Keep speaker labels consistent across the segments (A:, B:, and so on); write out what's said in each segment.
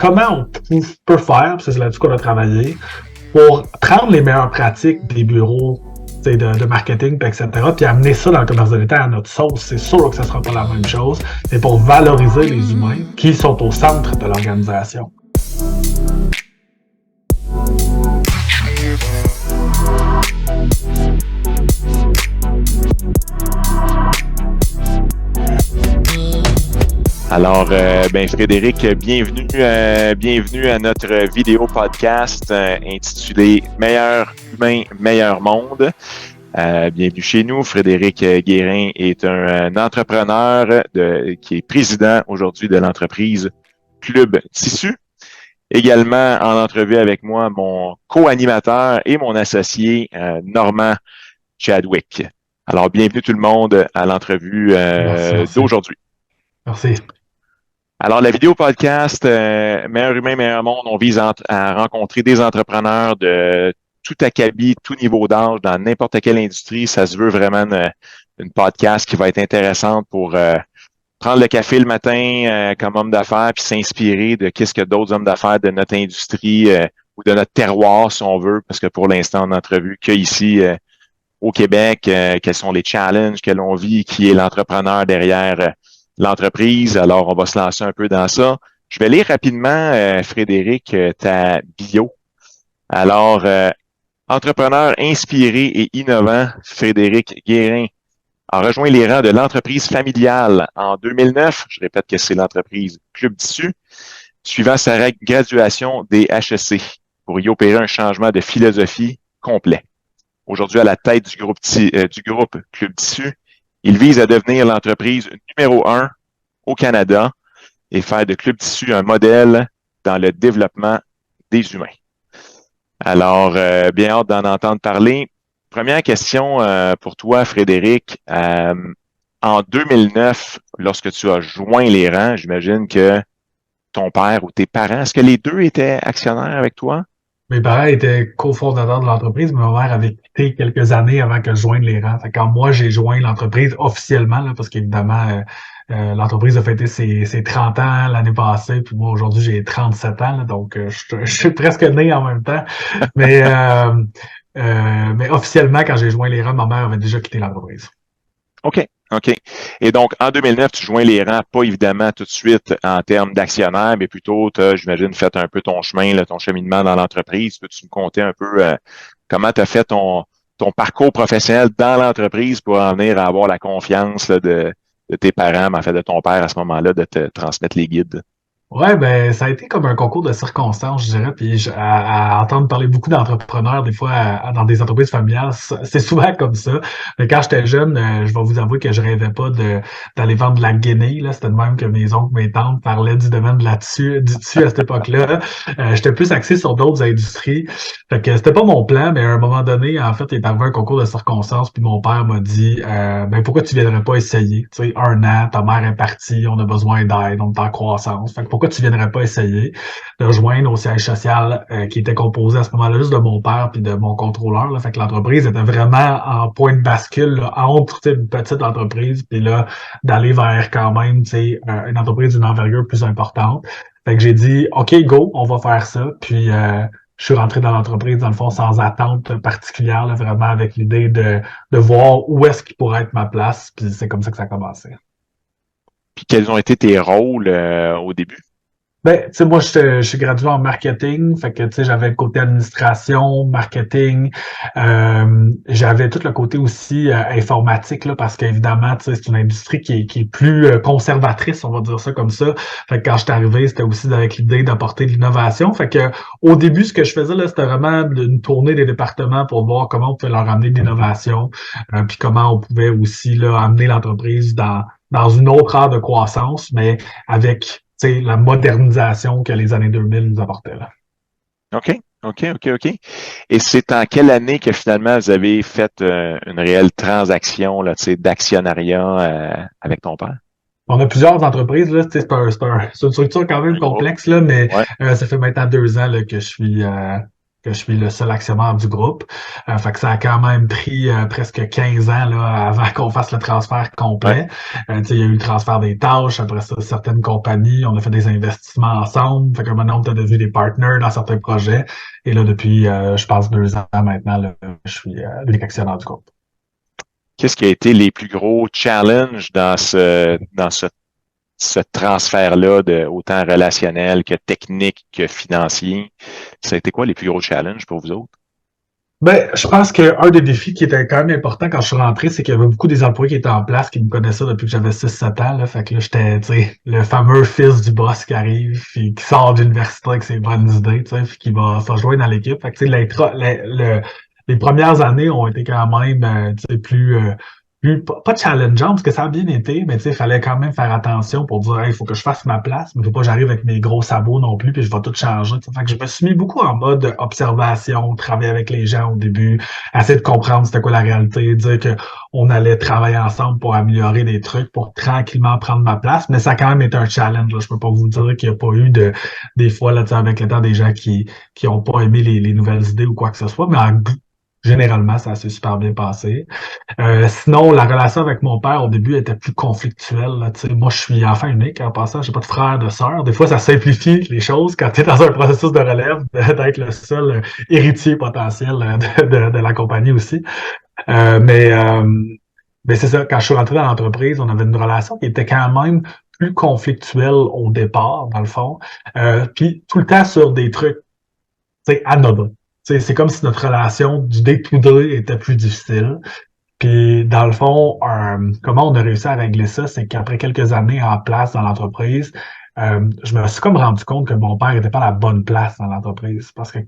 A: comment on peut faire, parce que c'est là-dessus qu'on a travaillé, pour prendre les meilleures pratiques des bureaux de marketing, etc., puis amener ça dans le commerce de l'État à notre sauce. C'est sûr que ça ne sera pas la même chose, mais pour valoriser les humains qui sont au centre de l'organisation.
B: Alors, Frédéric, bienvenue à notre vidéo podcast intitulé Meilleur humain, meilleur monde. Bienvenue chez nous. Frédéric Guérin est un entrepreneur qui est président aujourd'hui de l'entreprise Club Tissu. Également en entrevue avec moi, mon co-animateur et mon associé Normand Chadwick. Alors, bienvenue tout le monde à l'entrevue d'aujourd'hui.
A: Merci.
B: Alors, la vidéo podcast Meilleur humain, meilleur monde, on vise à rencontrer des entrepreneurs de tout acabit, tout niveau d'âge, dans n'importe quelle industrie. Ça se veut vraiment une podcast qui va être intéressante pour prendre le café le matin comme homme d'affaires puis s'inspirer de qu'est-ce que d'autres hommes d'affaires de notre industrie ou de notre terroir, si on veut, parce que pour l'instant, on n'a entrevu qu'ici au Québec, quels sont les challenges que l'on vit, qui est l'entrepreneur derrière l'entreprise. Alors, on va se lancer un peu dans ça. Je vais lire rapidement, Frédéric, ta bio. Alors, entrepreneur inspiré et innovant, Frédéric Guérin a rejoint les rangs de l'entreprise familiale en 2009. Je répète que c'est l'entreprise Club Tissu, suivant sa graduation des HEC pour y opérer un changement de philosophie complet. Aujourd'hui, à la tête du groupe Club Tissu, il vise à devenir l'entreprise numéro 1 au Canada et faire de Club Tissu un modèle dans le développement des humains. Alors, bien hâte d'en entendre parler. Première question pour toi, Frédéric. En 2009, lorsque tu as joint les rangs, j'imagine que ton père ou tes parents, est-ce que les deux étaient actionnaires avec toi?
A: Mes parents étaient cofondateurs de l'entreprise, mais ma mère avait quitté quelques années avant que je joigne les rangs. Fait quand moi, j'ai joint l'entreprise officiellement, là, parce qu'évidemment, l'entreprise a fêté ses 30 ans l'année passée, puis moi, aujourd'hui, j'ai 37 ans, là, donc je suis presque né en même temps. Mais officiellement, quand j'ai joint les rangs, ma mère avait déjà quitté l'entreprise.
B: OK. Et donc, en 2009, tu joins les rangs, pas évidemment tout de suite en termes d'actionnaire, mais plutôt, tu as, j'imagine, fait un peu ton chemin, là, ton cheminement dans l'entreprise. Peux-tu me conter un peu comment tu as fait ton parcours professionnel dans l'entreprise pour en venir à avoir la confiance là, de tes parents, mais en fait de ton père à ce moment-là, de te transmettre les guides?
A: Ouais, ben ça a été comme un concours de circonstances, je dirais. Puis à entendre parler beaucoup d'entrepreneurs, des fois dans des entreprises familiales, c'est souvent comme ça. Mais quand j'étais jeune, je vais vous avouer que je rêvais pas d'aller vendre de la guenille. Là, c'était de même que mes oncles, mes tantes parlaient du domaine du tissu à cette époque-là. J'étais plus axé sur d'autres industries. Fait que c'était pas mon plan, mais à un moment donné, en fait, il est arrivé un concours de circonstances, puis mon père m'a dit ben pourquoi tu viendrais pas essayer? Tu sais, 1 an, ta mère est partie, on a besoin d'aide, on est en croissance. Fait que pourquoi tu viendrais pas essayer de rejoindre au siège social qui était composé à ce moment-là juste de mon père puis de mon contrôleur. Là. Fait que l'entreprise était vraiment en point de bascule là, entre une petite entreprise puis là d'aller vers quand même une entreprise d'une envergure plus importante. Fait que j'ai dit OK, go, on va faire ça. Puis je suis rentré dans l'entreprise, dans le fond, sans attente particulière, là, vraiment avec l'idée de voir où est-ce qu'il pourrait être ma place. Puis c'est comme ça que ça a commencé.
B: Puis quels ont été tes rôles au début?
A: Ben, tu sais, moi, je suis gradué en marketing, fait que, tu sais, j'avais le côté administration, marketing, j'avais tout le côté aussi informatique, là, parce qu'évidemment, tu sais, c'est une industrie qui est plus conservatrice, on va dire ça comme ça. Fait que quand je suis arrivé, c'était aussi avec l'idée d'apporter de l'innovation. Fait que, au début, ce que je faisais, là, c'était vraiment une tournée des départements pour voir comment on pouvait leur amener de l'innovation, puis comment on pouvait aussi, là, amener l'entreprise dans une autre ère de croissance, mais avec la modernisation que les années 2000 nous apportaient. Là.
B: OK. Et c'est en quelle année que finalement vous avez fait une réelle transaction là, d'actionnariat avec ton père?
A: On a plusieurs entreprises, là, c'est une structure quand même complexe, là, mais ça fait maintenant 2 ans là, que je suis que je suis le seul actionnaire du groupe. Fait que ça a quand même pris presque 15 ans là, avant qu'on fasse le transfert
B: Ouais.
A: complet. Il y a eu le transfert des tâches, après ça, certaines compagnies, on a fait des investissements ensemble. Fait que maintenant, on a devenu des partners dans certains projets. Et là, depuis, je pense, 2 ans maintenant, là, je suis l'unique actionnaire du groupe.
B: Qu'est-ce qui a été les plus gros challenges dans ce transfert-là, autant relationnel que technique que financier? Ça a été quoi les plus gros challenges pour vous autres?
A: Ben, je pense qu'un des défis qui était quand même important quand je suis rentré, c'est qu'il y avait beaucoup des employés qui étaient en place, qui me connaissaient depuis que j'avais 6-7 ans, là. Fait que là, j'étais, tu sais, le fameux fils du boss qui arrive, puis qui sort de l'université avec ses bonnes idées, tu sais, puis qui va se rejoindre dans l'équipe. Fait que, tu sais, les premières années ont été quand même, tu sais, plus, pas challengeant, parce que ça a bien été, mais tu sais, il fallait quand même faire attention pour dire, hey, il faut que je fasse ma place, mais il faut pas que j'arrive avec mes gros sabots non plus, puis je vais tout changer. Tu sais. Fait que je me suis mis beaucoup en mode observation, travailler avec les gens au début, essayer de comprendre c'était quoi la réalité, dire que on allait travailler ensemble pour améliorer des trucs, pour tranquillement prendre ma place, mais ça a quand même été un challenge. Là. Je peux pas vous dire qu'il n'y a pas eu des fois, là, tu sais, avec le temps, des gens qui ont pas aimé les nouvelles idées ou quoi que ce soit, mais généralement, ça s'est super bien passé. Sinon, la relation avec mon père au début était plus conflictuelle. Là, moi, je suis enfant unique en passant, j'ai pas de frère, de sœur. Des fois, ça simplifie les choses quand tu es dans un processus de relève, d'être le seul héritier potentiel de la compagnie aussi. Euh, mais euh, mais c'est ça, quand je suis rentré dans l'entreprise, on avait une relation qui était quand même plus conflictuelle au départ, dans le fond. Puis tout le temps sur des trucs anodins. C'est comme si notre relation du day-to-day était plus difficile. Puis, dans le fond, comment on a réussi à régler ça, c'est qu'après quelques années en place dans l'entreprise, je me suis comme rendu compte que mon père n'était pas à la bonne place dans l'entreprise. Parce que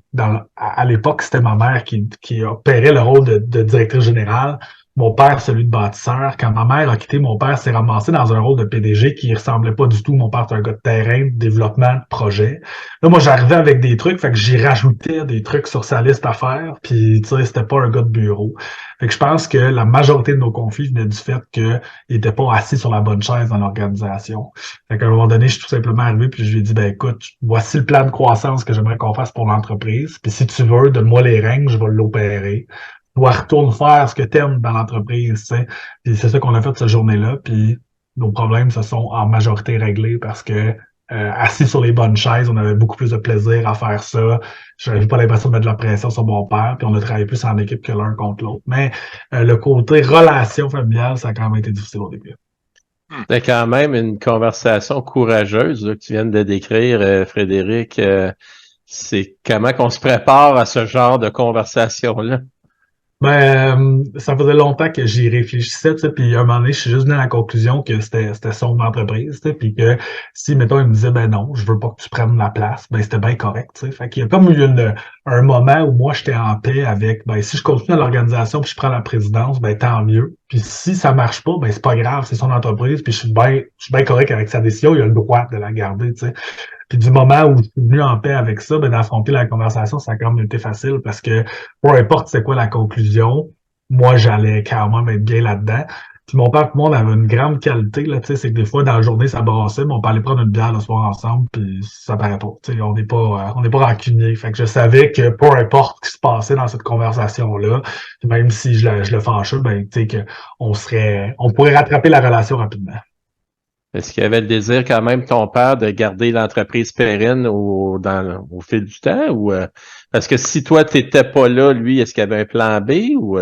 A: à l'époque, c'était ma mère qui opérait le rôle de directrice générale, mon père celui de bâtisseur. Quand ma mère a quitté, mon père s'est ramassé dans un rôle de PDG qui ressemblait pas du tout. Mon père était un gars de terrain, de développement, de projet. Là, moi, j'arrivais avec des trucs, fait que j'y rajoutais des trucs sur sa liste à faire, puis tu sais, c'était pas un gars de bureau. Fait que je pense que la majorité de nos conflits venaient du fait qu'il n'était pas assis sur la bonne chaise dans l'organisation. Fait qu'à un moment donné, je suis tout simplement arrivé puis je lui ai dit, ben écoute, voici le plan de croissance que j'aimerais qu'on fasse pour l'entreprise. Puis si tu veux, donne-moi les règles, je vais l'opérer. Toi, retourne faire ce que tu aimes dans l'entreprise, tu sais. Puis c'est ça qu'on a fait cette journée-là. Puis nos problèmes se sont en majorité réglés parce que assis sur les bonnes chaises, on avait beaucoup plus de plaisir à faire ça. J'avais pas l'impression de mettre de la pression sur mon père, puis on a travaillé plus en équipe que l'un contre l'autre. Mais le côté relation familiale, ça a quand même été difficile au début.
C: C'est quand même une conversation courageuse là, que tu viens de décrire, Frédéric. C'est comment qu'on se prépare à ce genre de conversation-là?
A: Ça faisait longtemps que j'y réfléchissais, tu sais, puis à un moment donné, je suis juste venu à la conclusion que c'était son entreprise, tu sais, puis que si, mettons, il me disait, ben non, je veux pas que tu prennes la place, ben c'était bien correct, tu sais. Fait qu'il y a comme eu un moment où moi, j'étais en paix avec, ben si je continue dans l'organisation puis je prends la présidence, ben tant mieux. Puis si ça marche pas, ben c'est pas grave, c'est son entreprise, puis je suis bien correct avec sa décision, il a le droit de la garder, tu sais. Puis du moment où je suis venu en paix avec ça, ben d'affronter la conversation, ça a quand même été facile parce que peu importe c'est quoi la conclusion, moi j'allais quand même être bien là-dedans. Puis mon père et moi, on avait une grande qualité, là, tu sais, c'est que des fois, dans la journée, ça brassait, mais on peut aller prendre une bière le soir ensemble, puis ça paraît pas. Tu sais, on n'est pas rancunier. Fait que je savais que peu importe ce qui se passait dans cette conversation-là, même si je le fâchais, ben, tu sais, on pourrait rattraper la relation rapidement.
C: Est-ce qu'il y avait le désir quand même, ton père, de garder l'entreprise pérenne au fil du temps? Ou parce que si toi, tu n'étais pas là, lui, est-ce qu'il y avait un plan B ou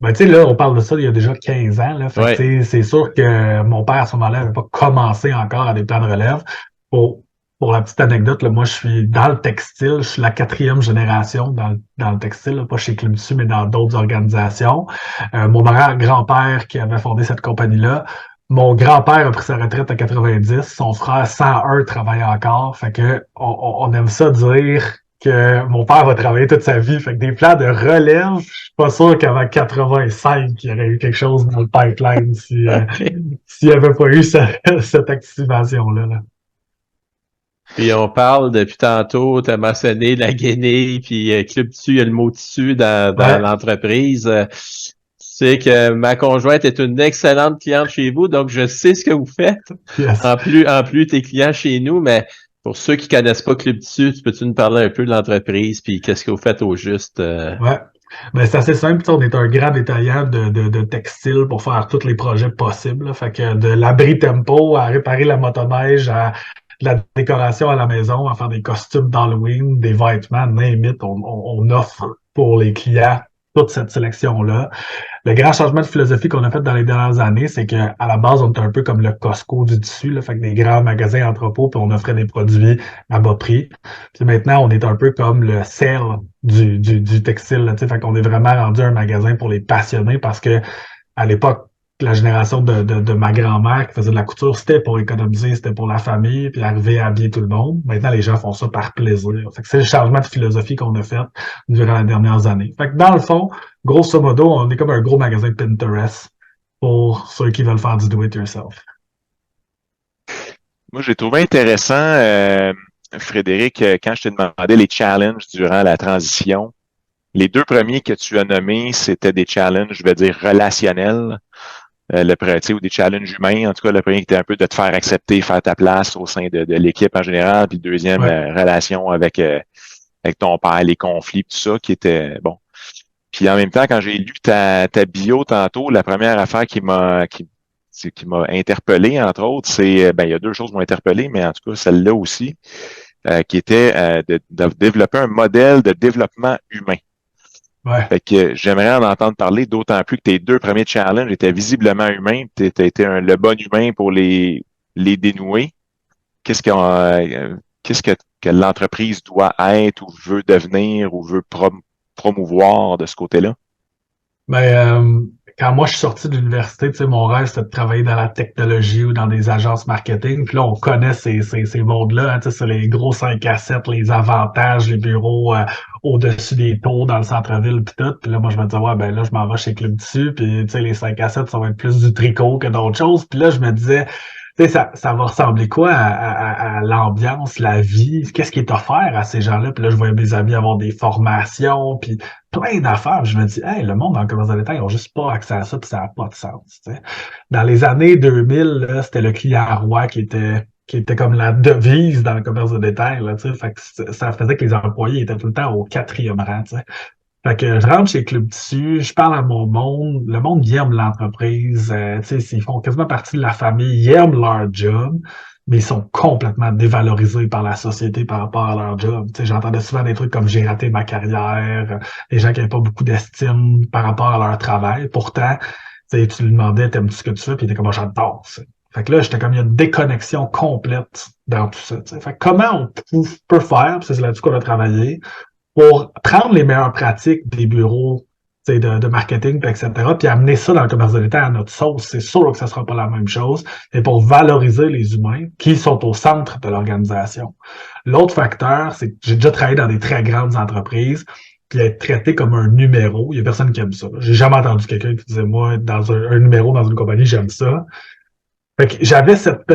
A: Ben, tu sais, là, on parle de ça il y a déjà 15 ans, là. Fait que,
C: ouais.
A: tu sais, c'est sûr que mon père, à ce moment-là, n'avait pas commencé encore à des plans de relève. Pour, pour la petite anecdote, là, moi, je suis dans le textile. Je suis la 4e génération dans le textile, là, pas chez Clim Dessus, mais dans d'autres organisations. Mon grand-père qui avait fondé cette compagnie-là, mon grand-père a pris sa retraite à 90, son frère 101 travaille encore. Fait que on aime ça dire que mon père va travailler toute sa vie. Fait que des plans de relève, je suis pas sûr qu'avant 85, il y aurait eu quelque chose dans le pipeline s'il n'y avait pas eu cette activation-là. Là.
C: Puis on parle depuis tantôt, tu as mentionné la guenille, puis Club Tissu, il y a le mot tissu dans l'entreprise. C'est que ma conjointe est une excellente cliente chez vous, donc je sais ce que vous faites.
A: Yes.
C: En plus, t'es client chez nous, mais Pour ceux qui connaissent pas Club Tissu, peux-tu nous parler un peu de l'entreprise puis qu'est-ce que vous faites au juste?
A: Ouais. Ben, c'est assez simple. On est un grand détaillant de textiles pour faire tous les projets possibles. Là. Fait que de l'abri tempo à réparer la motoneige, à de la décoration à la maison, à faire des costumes d'Halloween, des vêtements, name it, on offre pour les clients toute cette sélection-là. Le grand changement de philosophie qu'on a fait dans les dernières années, c'est qu'à la base, on était un peu comme le Costco du tissu, là, fait que des grands magasins entrepôts, puis on offrait des produits à bas prix. Puis maintenant, on est un peu comme le sel du textile, là, fait qu'on est vraiment rendu un magasin pour les passionnés parce que à l'époque, la génération de ma grand-mère qui faisait de la couture, c'était pour économiser, c'était pour la famille, puis arriver à habiller tout le monde. Maintenant, les gens font ça par plaisir. Fait que c'est le changement de philosophie qu'on a fait durant les dernières années. Fait que dans le fond, grosso modo, on est comme un gros magasin Pinterest pour ceux qui veulent faire du do-it-yourself.
B: Moi, j'ai trouvé intéressant, Frédéric, quand je t'ai demandé les challenges durant la transition, les deux premiers que tu as nommés, c'était des challenges, je vais dire, relationnels. Ou des challenges humains. En tout cas, le premier qui était un peu de te faire accepter, faire ta place au sein de l'équipe en général. Puis le deuxième, relation avec ton père, les conflits, tout ça, qui était bon. Puis en même temps, quand j'ai lu ta bio tantôt, la première affaire qui m'a interpellé, entre autres, c'est il y a deux choses qui m'ont interpellé, mais en tout cas, celle-là aussi, qui était de développer un modèle de développement humain.
A: Ouais.
B: Fait que j'aimerais en entendre parler, d'autant plus que tes deux premiers challenges étaient visiblement humains. Tu as été le bon humain pour les dénouer. Qu'est-ce que l'entreprise doit être ou veut devenir ou veut promouvoir de ce côté-là?
A: Quand moi je suis sorti de l'université, mon rêve c'était de travailler dans la technologie ou dans des agences marketing. Puis là, on connaît ces mondes-là, hein, c'est les gros 5 à 7, les avantages, les bureaux au-dessus des tours dans le centre-ville puis tout. Puis là, moi je me disais là, je m'en vais chez Club Tissu, puis les 5 à 7, ça va être plus du tricot que d'autres choses. Puis là, je me disais, ça va ressembler quoi à l'ambiance, la vie? Qu'est-ce qui est offert à ces gens-là? Puis là, je voyais mes amis avoir des formations, puis plein d'affaires. Puis je me dis, hey, le monde dans le commerce de détail, ils n'ont juste pas accès à ça, puis ça n'a pas de sens. T'sais. Dans les années 2000, là, c'était le client roi qui était comme la devise dans le commerce de détail. Là, fait que ça faisait que les employés étaient tout le temps au 4e rang. T'sais. Fait que je rentre chez Club Tissu, je parle à mon monde, le monde il aime l'entreprise, ils font quasiment partie de la famille, ils aiment leur job, mais ils sont complètement dévalorisés par la société par rapport à leur job. J'entendais souvent des trucs comme j'ai raté ma carrière, des gens qui n'avaient pas beaucoup d'estime par rapport à leur travail. Pourtant, tu lui demandais t'aimes-tu ce que tu fais, puis il était comme j'adore ça. Fait que là, j'étais comme il y a une déconnexion complète dans tout ça. T'sais. Fait que comment on peut faire, c'est là-dessus qu'on a travaillé, pour prendre les meilleures pratiques des bureaux de marketing, etc., puis amener ça dans le commerce de détail à notre sauce. C'est sûr que ça sera pas la même chose, mais pour valoriser les humains qui sont au centre de l'organisation. L'autre facteur, c'est que j'ai déjà travaillé dans des très grandes entreprises, puis être traité comme un numéro, il y a personne qui aime ça. J'ai jamais entendu quelqu'un qui disait, moi, dans un numéro dans une compagnie, j'aime ça. Fait que j'avais cette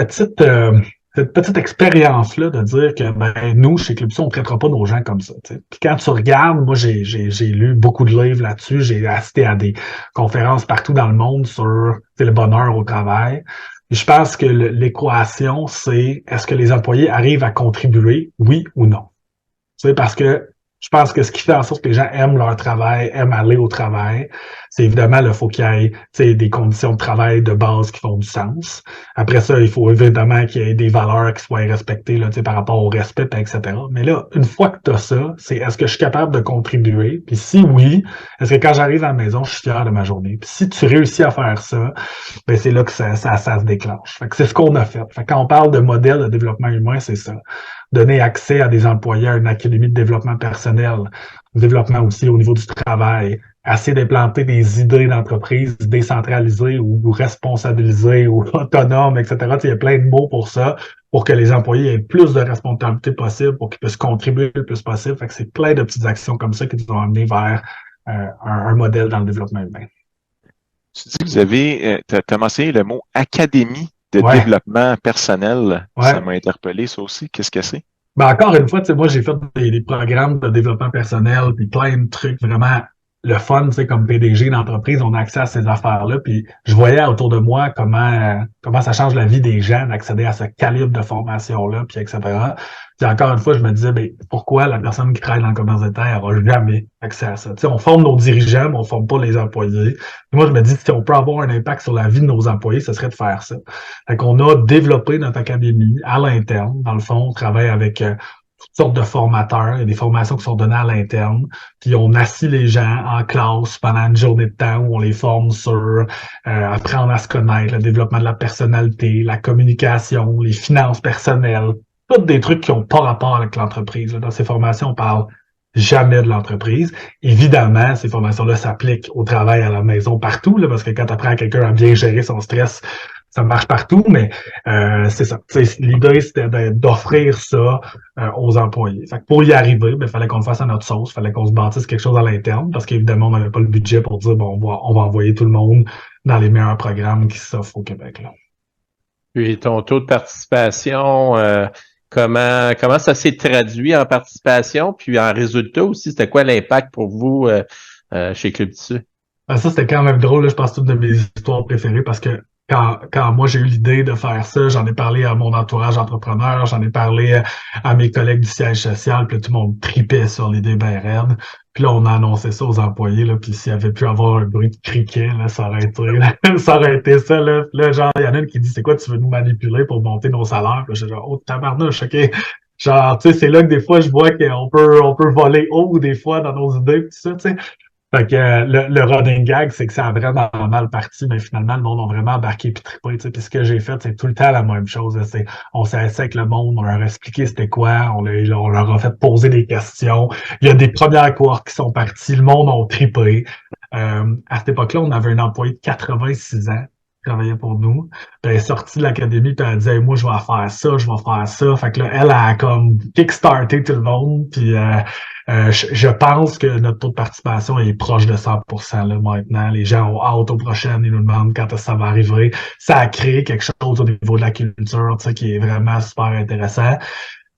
A: petite expérience-là de dire que nous, chez Club Tissu, on ne traitera pas nos gens comme ça. T'sais. Puis quand tu regardes, moi j'ai lu beaucoup de livres là-dessus, j'ai assisté à des conférences partout dans le monde sur le bonheur au travail. Et je pense que l'équation, c'est est-ce que les employés arrivent à contribuer, oui ou non? Parce que je pense que ce qui fait en sorte que les gens aiment leur travail, aiment aller au travail, c'est évidemment, il faut qu'il y ait des conditions de travail de base qui font du sens. Après ça, il faut évidemment qu'il y ait des valeurs qui soient respectées là, par rapport au respect, etc. Mais là, une fois que tu as ça, c'est est-ce que je suis capable de contribuer? Puis si oui, est-ce que quand j'arrive à la maison, je suis fier de ma journée? Puis si tu réussis à faire ça, ben c'est là que ça se déclenche. Fait que c'est ce qu'on a fait. Fait que quand on parle de modèle de développement humain, c'est ça. Donner accès à des employés à une académie de développement personnel, développement aussi au niveau du travail, essayer d'implanter des idées d'entreprise décentralisées ou responsabilisées ou autonomes, etc. Il y a plein de mots pour ça, pour que les employés aient plus de responsabilités possible, pour qu'ils puissent contribuer le plus possible. Fait que c'est plein de petites actions comme ça qui nous ont amené vers un modèle dans le développement humain.
B: Tu dis que vous avez, tu as mentionné le mot académie de développement personnel.
A: Ouais.
B: Ça m'a interpellé, ça aussi. Qu'est-ce que c'est?
A: Ben encore une fois, moi, j'ai fait des programmes de développement personnel puis plein de trucs vraiment le fun, tu sais, comme PDG d'entreprise, on a accès à ces affaires-là. Puis je voyais autour de moi comment ça change la vie des gens d'accéder à ce calibre de formation-là, puis etc. Puis encore une fois, je me disais, ben, pourquoi la personne qui travaille dans le commerce de terre n'aura jamais accès à ça? Tu sais, on forme nos dirigeants, mais on forme pas les employés. Puis moi, je me dis, si on peut avoir un impact sur la vie de nos employés, ce serait de faire ça. Fait qu'on a développé notre académie à l'interne. Dans le fond, on travaille avec toutes sortes de formateurs. Il y a des formations qui sont données à l'interne. Puis on assit les gens en classe pendant une journée de temps où on les forme sur apprendre à se connaître, le développement de la personnalité, la communication, les finances personnelles. Tous des trucs qui n'ont pas rapport avec l'entreprise. Dans ces formations, on parle jamais de l'entreprise. Évidemment, ces formations-là s'appliquent au travail, à la maison, partout, là, parce que quand tu apprends à quelqu'un à bien gérer son stress, ça marche partout, mais c'est ça. L'idée, c'était d'offrir ça aux employés. Fait que pour y arriver, il fallait qu'on le fasse à notre sauce, il fallait qu'on se bâtisse quelque chose à l'interne, parce qu'évidemment, on n'avait pas le budget pour dire bon, on va envoyer tout le monde dans les meilleurs programmes qui s'offrent au Québec. Là.
C: Puis ton taux de participation, comment ça s'est traduit en participation, puis en résultat aussi, c'était quoi l'impact pour vous chez Club Tissu?
A: Ça, c'était quand même drôle. Là, je pense que c'est une de mes histoires préférées parce que quand moi j'ai eu l'idée de faire ça, j'en ai parlé à mon entourage entrepreneur, j'en ai parlé à mes collègues du siège social, puis là, tout le monde tripait sur l'idée bien raide. Puis là, on a annoncé ça aux employés, là, puis s'il y avait pu avoir un bruit de criquet, là, ça aurait été, là, ça aurait été ça, là. Puis là, genre, il y en a une qui dit, c'est quoi, tu veux nous manipuler pour monter nos salaires? Puis là, j'ai genre, oh, tabarnouche, ok. Genre, tu sais, c'est là que des fois, je vois on peut voler haut, des fois, dans nos idées, tout ça, tu sais. Fait que le running gag, c'est que ça a vraiment mal parti, mais finalement, le monde a vraiment embarqué puis trippé. Puis ce que j'ai fait, c'est tout le temps la même chose. On s'est assis avec le monde, on leur a expliqué c'était quoi, on leur a fait poser des questions. Il y a des premières cohortes qui sont parties, le monde a trippé. À cette époque-là, on avait un employé de 86 ans qui travaillait pour nous. Puis elle est sortie de l'académie, puis elle disait, moi, je vais faire ça, je vais faire ça. Fait que là, elle a comme kickstarté tout le monde, puis je pense que notre taux de participation est proche de 100% là, maintenant. Les gens ont hâte aux prochaines, ils nous demandent quand ça va arriver. Ça a créé quelque chose au niveau de la culture, tu sais, qui est vraiment super intéressant.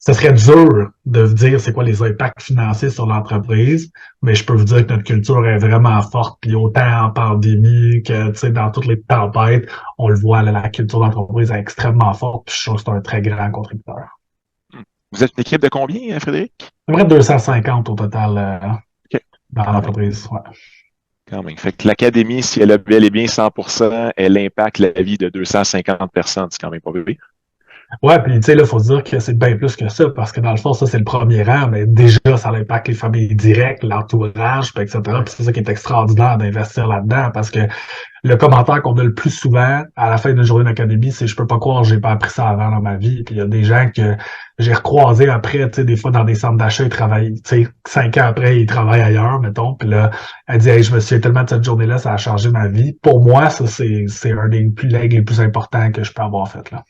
A: Ce serait dur de vous dire c'est quoi les impacts financiers sur l'entreprise, mais je peux vous dire que notre culture est vraiment forte, puis autant en pandémie que tu sais dans toutes les tempêtes, on le voit, là, la culture d'entreprise est extrêmement forte, puis je trouve que c'est un très grand contributeur.
B: Vous êtes une équipe de combien, Frédéric?
A: À peu près 250 au total
B: OK.
A: dans l'entreprise. Ouais.
B: Quand même. Fait que l'académie, si elle a bel et bien 100%, elle impacte la vie de 250 personnes. C'est quand même pas bébé.
A: Ouais, puis tu sais, là, faut se dire que c'est bien plus que ça, parce que dans le fond, ça, c'est le premier rang, mais déjà, ça impacte les familles directes, l'entourage, puis etc. Puis c'est ça qui est extraordinaire d'investir là-dedans, parce que le commentaire qu'on a le plus souvent à la fin d'une journée d'académie, c'est je peux pas croire que j'ai pas appris ça avant dans ma vie. Puis il y a des gens que j'ai recroisés après, tu sais, des fois dans des centres d'achat, ils travaillent, tu sais, 5 ans après, ils travaillent ailleurs, mettons. Puis là, elle dit, hey, je me souviens tellement de cette journée-là, ça a changé ma vie. Pour moi, ça, c'est un des legs les plus importants que je peux avoir fait, là.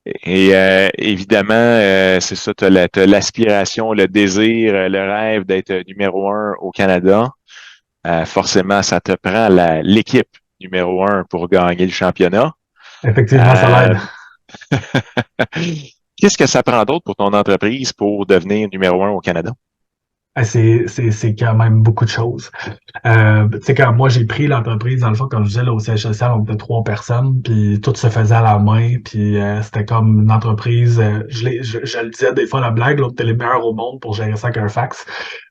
B: Et évidemment, c'est ça, tu as l'aspiration, le désir, le rêve d'être numéro 1 au Canada. Forcément, ça te prend l'équipe numéro 1 pour gagner le championnat.
A: Effectivement, ça l'aide.
B: Qu'est-ce que ça prend d'autre pour ton entreprise pour devenir numéro 1 au Canada?
A: C'est quand même beaucoup de choses. Tu sais, quand moi j'ai pris l'entreprise, dans le fond, comme je disais, là, au siège social, on était 3 personnes, puis tout se faisait à la main, puis c'était comme une entreprise, je le disais des fois la blague, là, t'es les meilleurs au monde pour gérer ça qu'un fax.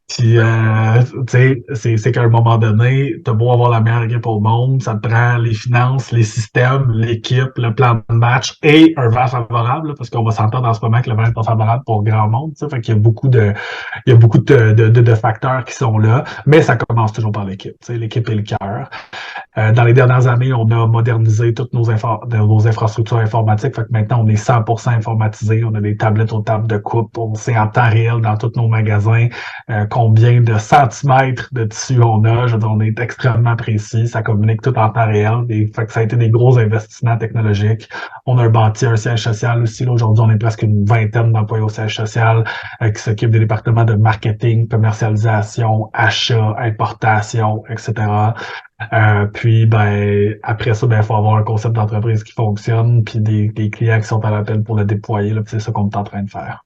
A: Puis, tu sais, c'est qu'à un moment donné, t'as beau avoir la meilleure équipe au monde, ça te prend les finances, les systèmes, l'équipe, le plan de match et un vent favorable, là, parce qu'on va s'entendre en ce moment que le vent n'est pas favorable pour grand monde, tu sais, fait qu'il y a beaucoup de facteurs qui sont là, mais ça commence toujours par l'équipe, tu sais, l'équipe est le cœur. Dans les dernières années, on a modernisé toutes nos infrastructures informatiques. Fait que maintenant, on est 100% informatisé. On a des tablettes aux tables de coupe. On sait en temps réel dans tous nos magasins combien de centimètres de tissu on a. On est extrêmement précis. Ça communique tout en temps réel. Fait que ça a été des gros investissements technologiques. On a un siège social aussi. Là, aujourd'hui, on est presque une vingtaine d'employés au siège social qui s'occupent des départements de marketing, commercialisation, achat, importation, etc. Puis ben après ça, ben il faut avoir un concept d'entreprise qui fonctionne, puis des clients qui sont à l'appel pour le déployer. Là, c'est ça qu'on est en train de faire.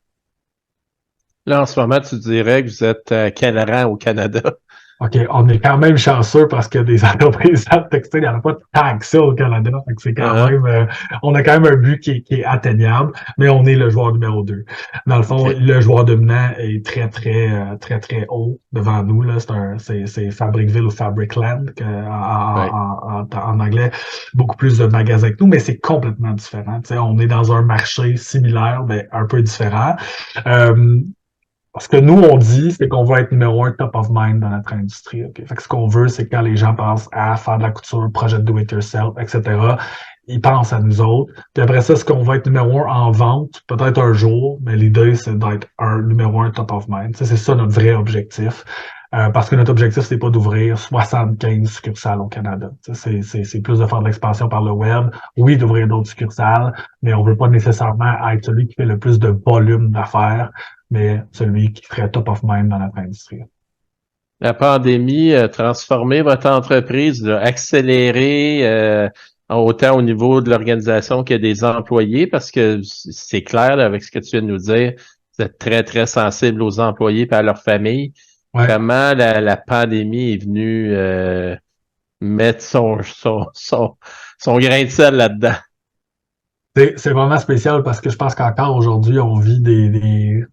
C: Là, en ce moment, tu dirais que vous êtes à quel rang au Canada?
A: OK, on est quand même chanceux parce que des entreprises à textile, il n'y en a pas tant que ça au Canada. Fait que c'est quand
C: Uh-huh.
A: même, on a quand même un but qui est atteignable, mais on est le joueur numéro 2. Dans le fond,
C: OK.
A: le joueur dominant est très haut devant nous. Là. C'est Fabricville ou Fabricland
C: Ouais.
A: en anglais. Beaucoup plus de magasins que nous, mais c'est complètement différent. Tu sais, on est dans un marché similaire, mais un peu différent. Euh, Ce que nous, on dit, c'est qu'on va être numéro un top of mind dans notre industrie. Okay? Fait que ce qu'on veut, c'est quand les gens pensent à faire de la couture, projet de do-it-yourself, etc., ils pensent à nous autres. Puis après ça, ce qu'on va être numéro un en vente, peut-être un jour, mais l'idée, c'est d'être un numéro un top of mind. Ça, c'est ça notre vrai objectif. Parce que notre objectif, c'est pas d'ouvrir 75 succursales au Canada. C'est plus de faire de l'expansion par le web. Oui, d'ouvrir d'autres succursales, mais on veut pas nécessairement être celui qui fait le plus de volume d'affaires, mais celui qui ferait top of mind dans notre industrie.
C: La pandémie a transformé votre entreprise, l'a accéléré autant au niveau de l'organisation que des employés, parce que c'est clair là, avec ce que tu viens de nous dire, vous êtes très, très sensible aux employés et à leur famille.
A: Ouais.
C: Comment la pandémie est venue mettre son grain de sel là-dedans?
A: C'est vraiment spécial parce que je pense qu'encore aujourd'hui, on vit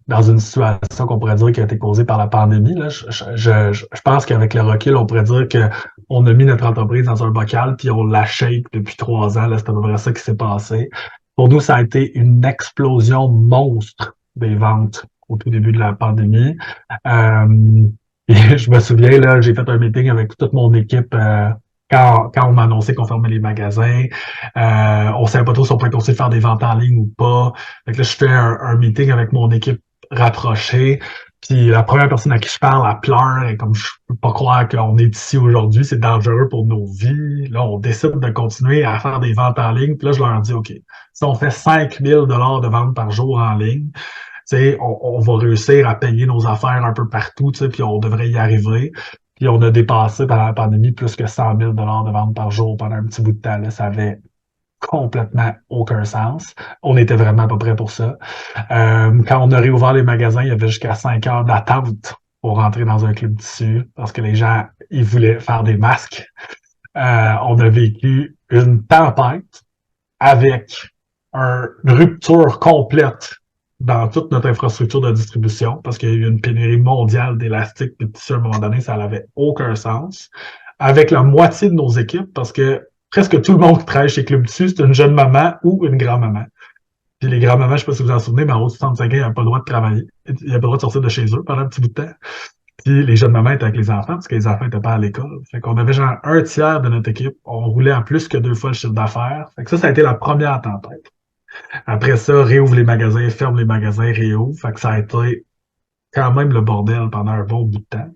A: dans une situation qu'on pourrait dire qui a été causée par la pandémie. Là. Je pense qu'avec le recul, on pourrait dire que on a mis notre entreprise dans un bocal puis on la shake depuis 3 ans. Là, c'est à peu près ça qui s'est passé. Pour nous, ça a été une explosion monstre des ventes au tout début de la pandémie. Et je me souviens, là, j'ai fait un meeting avec toute mon équipe quand on m'a annoncé qu'on fermait les magasins. On savait pas trop si on pouvait continuer de faire des ventes en ligne ou pas. Fait que là, je fais un meeting avec mon équipe rapprochée. Puis la première personne à qui je parle, elle pleure. Et comme je peux pas croire qu'on est ici aujourd'hui, c'est dangereux pour nos vies. Là, on décide de continuer à faire des ventes en ligne. Puis là, je leur dis, OK, si on fait 5 000 de ventes par jour en ligne, on va réussir à payer nos affaires un peu partout, puis on devrait y arriver. Puis on a dépassé pendant la pandémie plus que 100 000 de ventes par jour pendant un petit bout de temps. Là. Ça avait complètement aucun sens. On était vraiment pas prêt pour ça. Quand on a réouvert les magasins, il y avait jusqu'à 5 heures d'attente pour rentrer dans un club tissu parce que les gens, ils voulaient faire des masques. On a vécu une tempête avec une rupture complète dans toute notre infrastructure de distribution parce qu'il y a eu une pénurie mondiale d'élastique et de tissu à un moment donné, ça n'avait aucun sens. Avec la moitié de nos équipes, parce que presque tout le monde qui travaille chez Club Tissu, c'est une jeune maman ou une grand-maman. Puis les grands-mamans, je ne sais pas si vous en souvenez, mais en haut de 65 ans, ils n'avaient pas le droit de travailler. Ils n'avaient pas le droit de sortir de chez eux pendant un petit bout de temps. Puis les jeunes mamans étaient avec les enfants parce que les enfants n'étaient pas à l'école. Fait qu'on avait genre un tiers de notre équipe. On roulait en plus que 2 fois le chiffre d'affaires. Fait que ça a été la première tempête. Après ça, réouvre les magasins, ferme les magasins, réouvre. Fait que ça a été quand même le bordel pendant un bon bout de temps.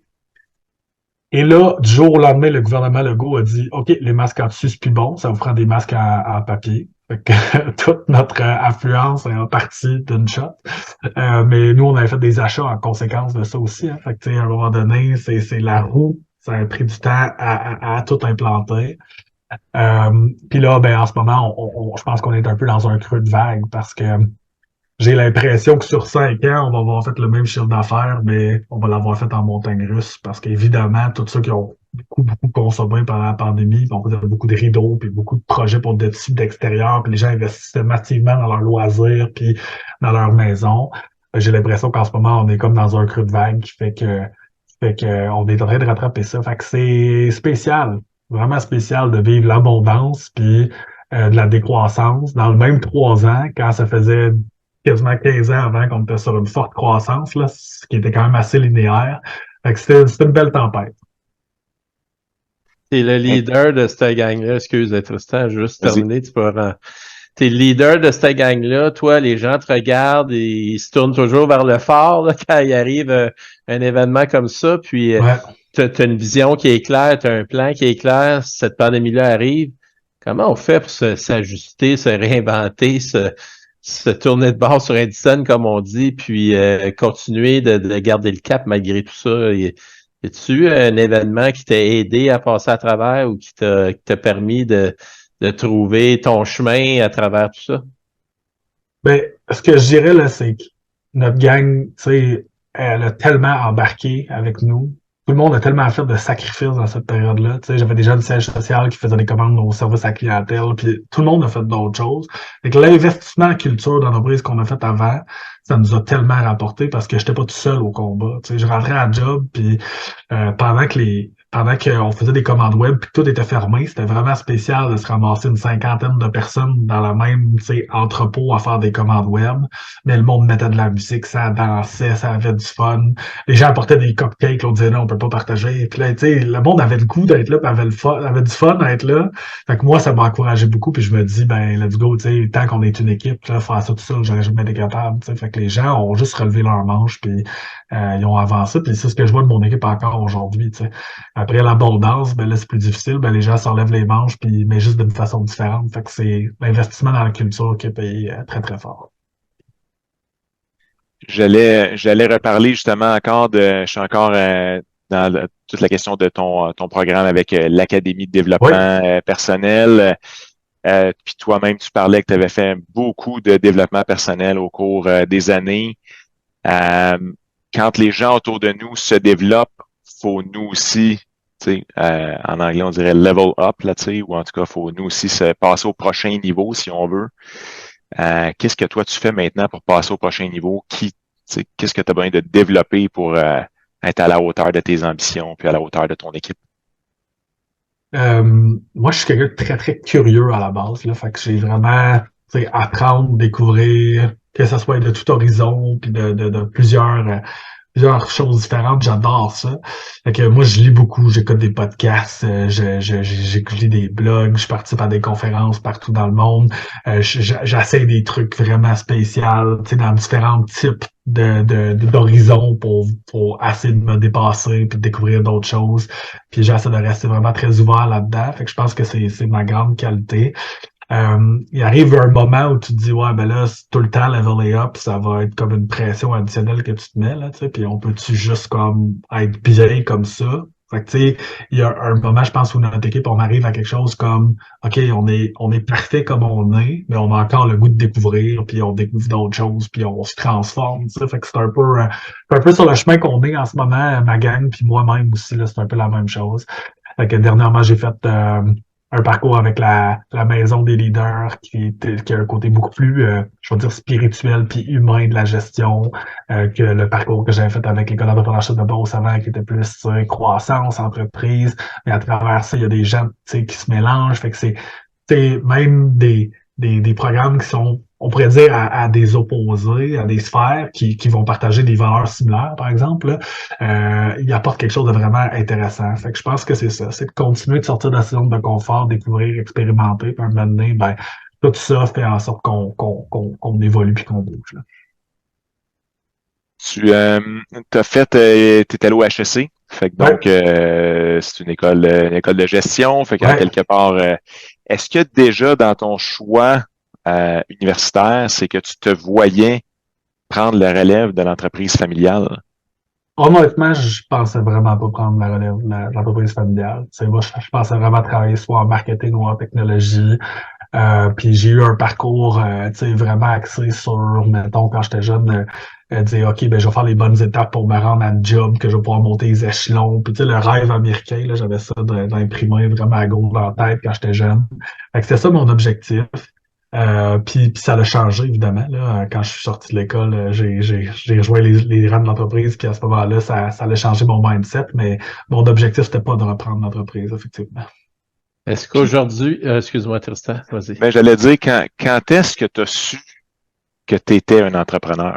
A: Et là, du jour au lendemain, le gouvernement Legault a dit, OK, les masques en tissu, c'est plus bon, ça vous prend des masques en papier. Fait que toute notre affluence est en partie d'une shot. Mais nous, on avait fait des achats en conséquence de ça aussi. Hein. Fait que, à un moment donné, c'est la roue. Ça a pris du temps à tout implanter. Puis là, ben, en ce moment, je pense qu'on est un peu dans un creux de vague parce que j'ai l'impression que sur 5 ans, on va avoir fait le même chiffre d'affaires, mais on va l'avoir fait en montagne russe parce qu'évidemment, tous ceux qui ont beaucoup consommé pendant la pandémie, on a beaucoup de rideaux, puis beaucoup de projets pour des types d'extérieur, puis les gens investissaient massivement dans leurs loisirs, puis dans leur maison. J'ai l'impression qu'en ce moment, on est comme dans un creux de vague qui fait que on est en train de rattraper ça. Fait que c'est spécial, vraiment spécial de vivre l'abondance puis de la décroissance dans le même 3 ans quand ça faisait quasiment 15 ans avant qu'on était sur une forte croissance, là, ce qui était quand même assez linéaire. Fait que c'était une belle tempête.
C: T'es le leader de cette gang-là. Excuse, Tristan, juste
B: Vas-y.
C: terminé, tu peux T'es le leader de cette gang-là. Toi, les gens te regardent et ils se tournent toujours vers le phare là, quand il arrive un événement comme ça. Puis,
A: Ouais.
C: t'as une vision qui est claire, t'as un plan qui est clair. Si cette pandémie-là arrive, comment on fait pour s'ajuster, se réinventer, se tourner de bord sur Edison, comme on dit, puis continuer de garder le cap malgré tout ça? Y a-tu eu un événement qui t'a aidé à passer à travers ou qui t'a permis de trouver ton chemin à travers tout ça?
A: Ben, ce que je dirais, là, c'est que notre gang, tu sais, elle a tellement embarqué avec nous tout le monde a tellement fait de sacrifices dans cette période-là. Tu sais, j'avais des jeunes sièges sociaux qui faisaient des commandes au service à la clientèle, puis tout le monde a fait d'autres choses. Fait que l'investissement en culture d'entreprise qu'on a fait avant, ça nous a tellement rapporté parce que j'étais pas tout seul au combat. Tu sais, je rentrais à la job, puis pendant qu'on faisait des commandes web puis que tout était fermé, c'était vraiment spécial de se ramasser une cinquantaine de personnes dans le même, tu sais, entrepôt à faire des commandes web. Mais le monde mettait de la musique, ça dansait, ça avait du fun. Les gens apportaient des cupcakes, l'autre disait non, on peut pas partager. Puis là, tu sais, le monde avait le goût d'être là, puis avait du fun à être là. Fait que moi, ça m'a encouragé beaucoup, puis je me dis, ben, let's go, tu sais, tant qu'on est une équipe, là, faire ça tout seul, j'aurais jamais été capable, tu sais. Fait que les gens ont juste relevé leurs manches, puis ils ont avancé, puis c'est ce que je vois de mon équipe encore aujourd'hui, tu sais. Après l'abondance, ben là, c'est plus difficile, ben les gens s'enlèvent les manches, puis mais juste d'une façon différente. Fait que c'est l'investissement dans la culture qui a payé très, très fort.
B: J'allais reparler justement encore je suis encore dans toute la question de ton programme avec l'Académie de
A: Oui.
B: développement personnel. Puis toi-même, tu parlais que tu avais fait beaucoup de développement personnel au cours des années. Quand les gens autour de nous se développent, faut nous aussi, tu sais, en anglais on dirait level up, là, tu sais, ou en tout cas, faut nous aussi se passer au prochain niveau si on veut. Qu'est-ce que toi tu fais maintenant pour passer au prochain niveau? Qu'est-ce que tu as besoin de développer pour être à la hauteur de tes ambitions puis à la hauteur de ton équipe?
A: Moi, je suis quelqu'un de très, très curieux à la base, là. Fait que j'ai vraiment, tu sais, apprendre, découvrir, que ce soit de tout horizon, puis de plusieurs choses différentes. J'adore ça. Fait que moi, je lis beaucoup, j'écoute des podcasts, je lis des blogs, je participe à des conférences partout dans le monde. J'essaie des trucs vraiment spéciaux, tu sais, dans différents types d'horizons pour essayer de me dépasser puis de découvrir d'autres choses. Puis j'essaie de rester vraiment très ouvert là-dedans. Fait que je pense que c'est ma grande qualité. Il arrive un moment où tu te dis, ouais, ben là, c'est tout le temps leveler up, ça va être comme une pression additionnelle que tu te mets, là, tu sais, puis on peut-tu juste comme être bien comme ça? Fait que, tu sais, il y a un moment, je pense, où notre équipe, on arrive à quelque chose comme, OK, on est parfait comme on est, mais on a encore le goût de découvrir, puis on découvre d'autres choses, puis on se transforme, tu sais. Fait que c'est un peu sur le chemin qu'on est en ce moment, ma gang, puis moi-même aussi, là, c'est un peu la même chose. Fait que dernièrement, j'ai fait un parcours avec la maison des leaders qui a un côté beaucoup plus, je vais dire, spirituel puis humain de la gestion que le parcours que j'avais fait avec l'école d'entrepreneurship de Beauce avant, qui était plus croissance, entreprise. Mais à travers ça, il y a des gens qui se mélangent. Fait que c'est même des programmes qui sont, on pourrait dire, à des opposés, à des sphères qui vont partager des valeurs similaires, par exemple, là. Il apporte quelque chose de vraiment intéressant. Fait que je pense que c'est ça, c'est de continuer de sortir de la zone de confort, découvrir, expérimenter, puis à un moment donné, ben, tout ça fait en sorte qu'on évolue puis qu'on bouge, là.
B: Tu t'as fait, t'es allé au HEC, fait que donc c'est une école de gestion, fait qu'en quelque part, est-ce que déjà dans ton choix universitaire, c'est que tu te voyais prendre le relève de l'entreprise familiale?
A: Honnêtement, je pensais vraiment pas prendre la relève de l'entreprise familiale. Tu sais, moi, je pensais vraiment travailler soit en marketing ou en technologie. Puis j'ai eu un parcours tu sais, vraiment axé sur, mettons, quand j'étais jeune, dire OK, ben je vais faire les bonnes étapes pour me rendre à un job, que je vais pouvoir monter les échelons. Puis tu sais, le rêve américain, là, j'avais ça d'imprimer vraiment à gauche dans la tête quand j'étais jeune. Fait que c'était ça mon objectif. Puis ça l'a changé, évidemment. Là. Quand je suis sorti de l'école, j'ai rejoint les rangs de l'entreprise, puis à ce moment-là, ça a changé mon mindset, mais mon objectif, c'était pas de reprendre l'entreprise, effectivement.
C: Est-ce qu'aujourd'hui, excuse-moi Tristan, vas-y.
B: Ben, j'allais dire, quand est-ce que tu as su que tu étais un entrepreneur?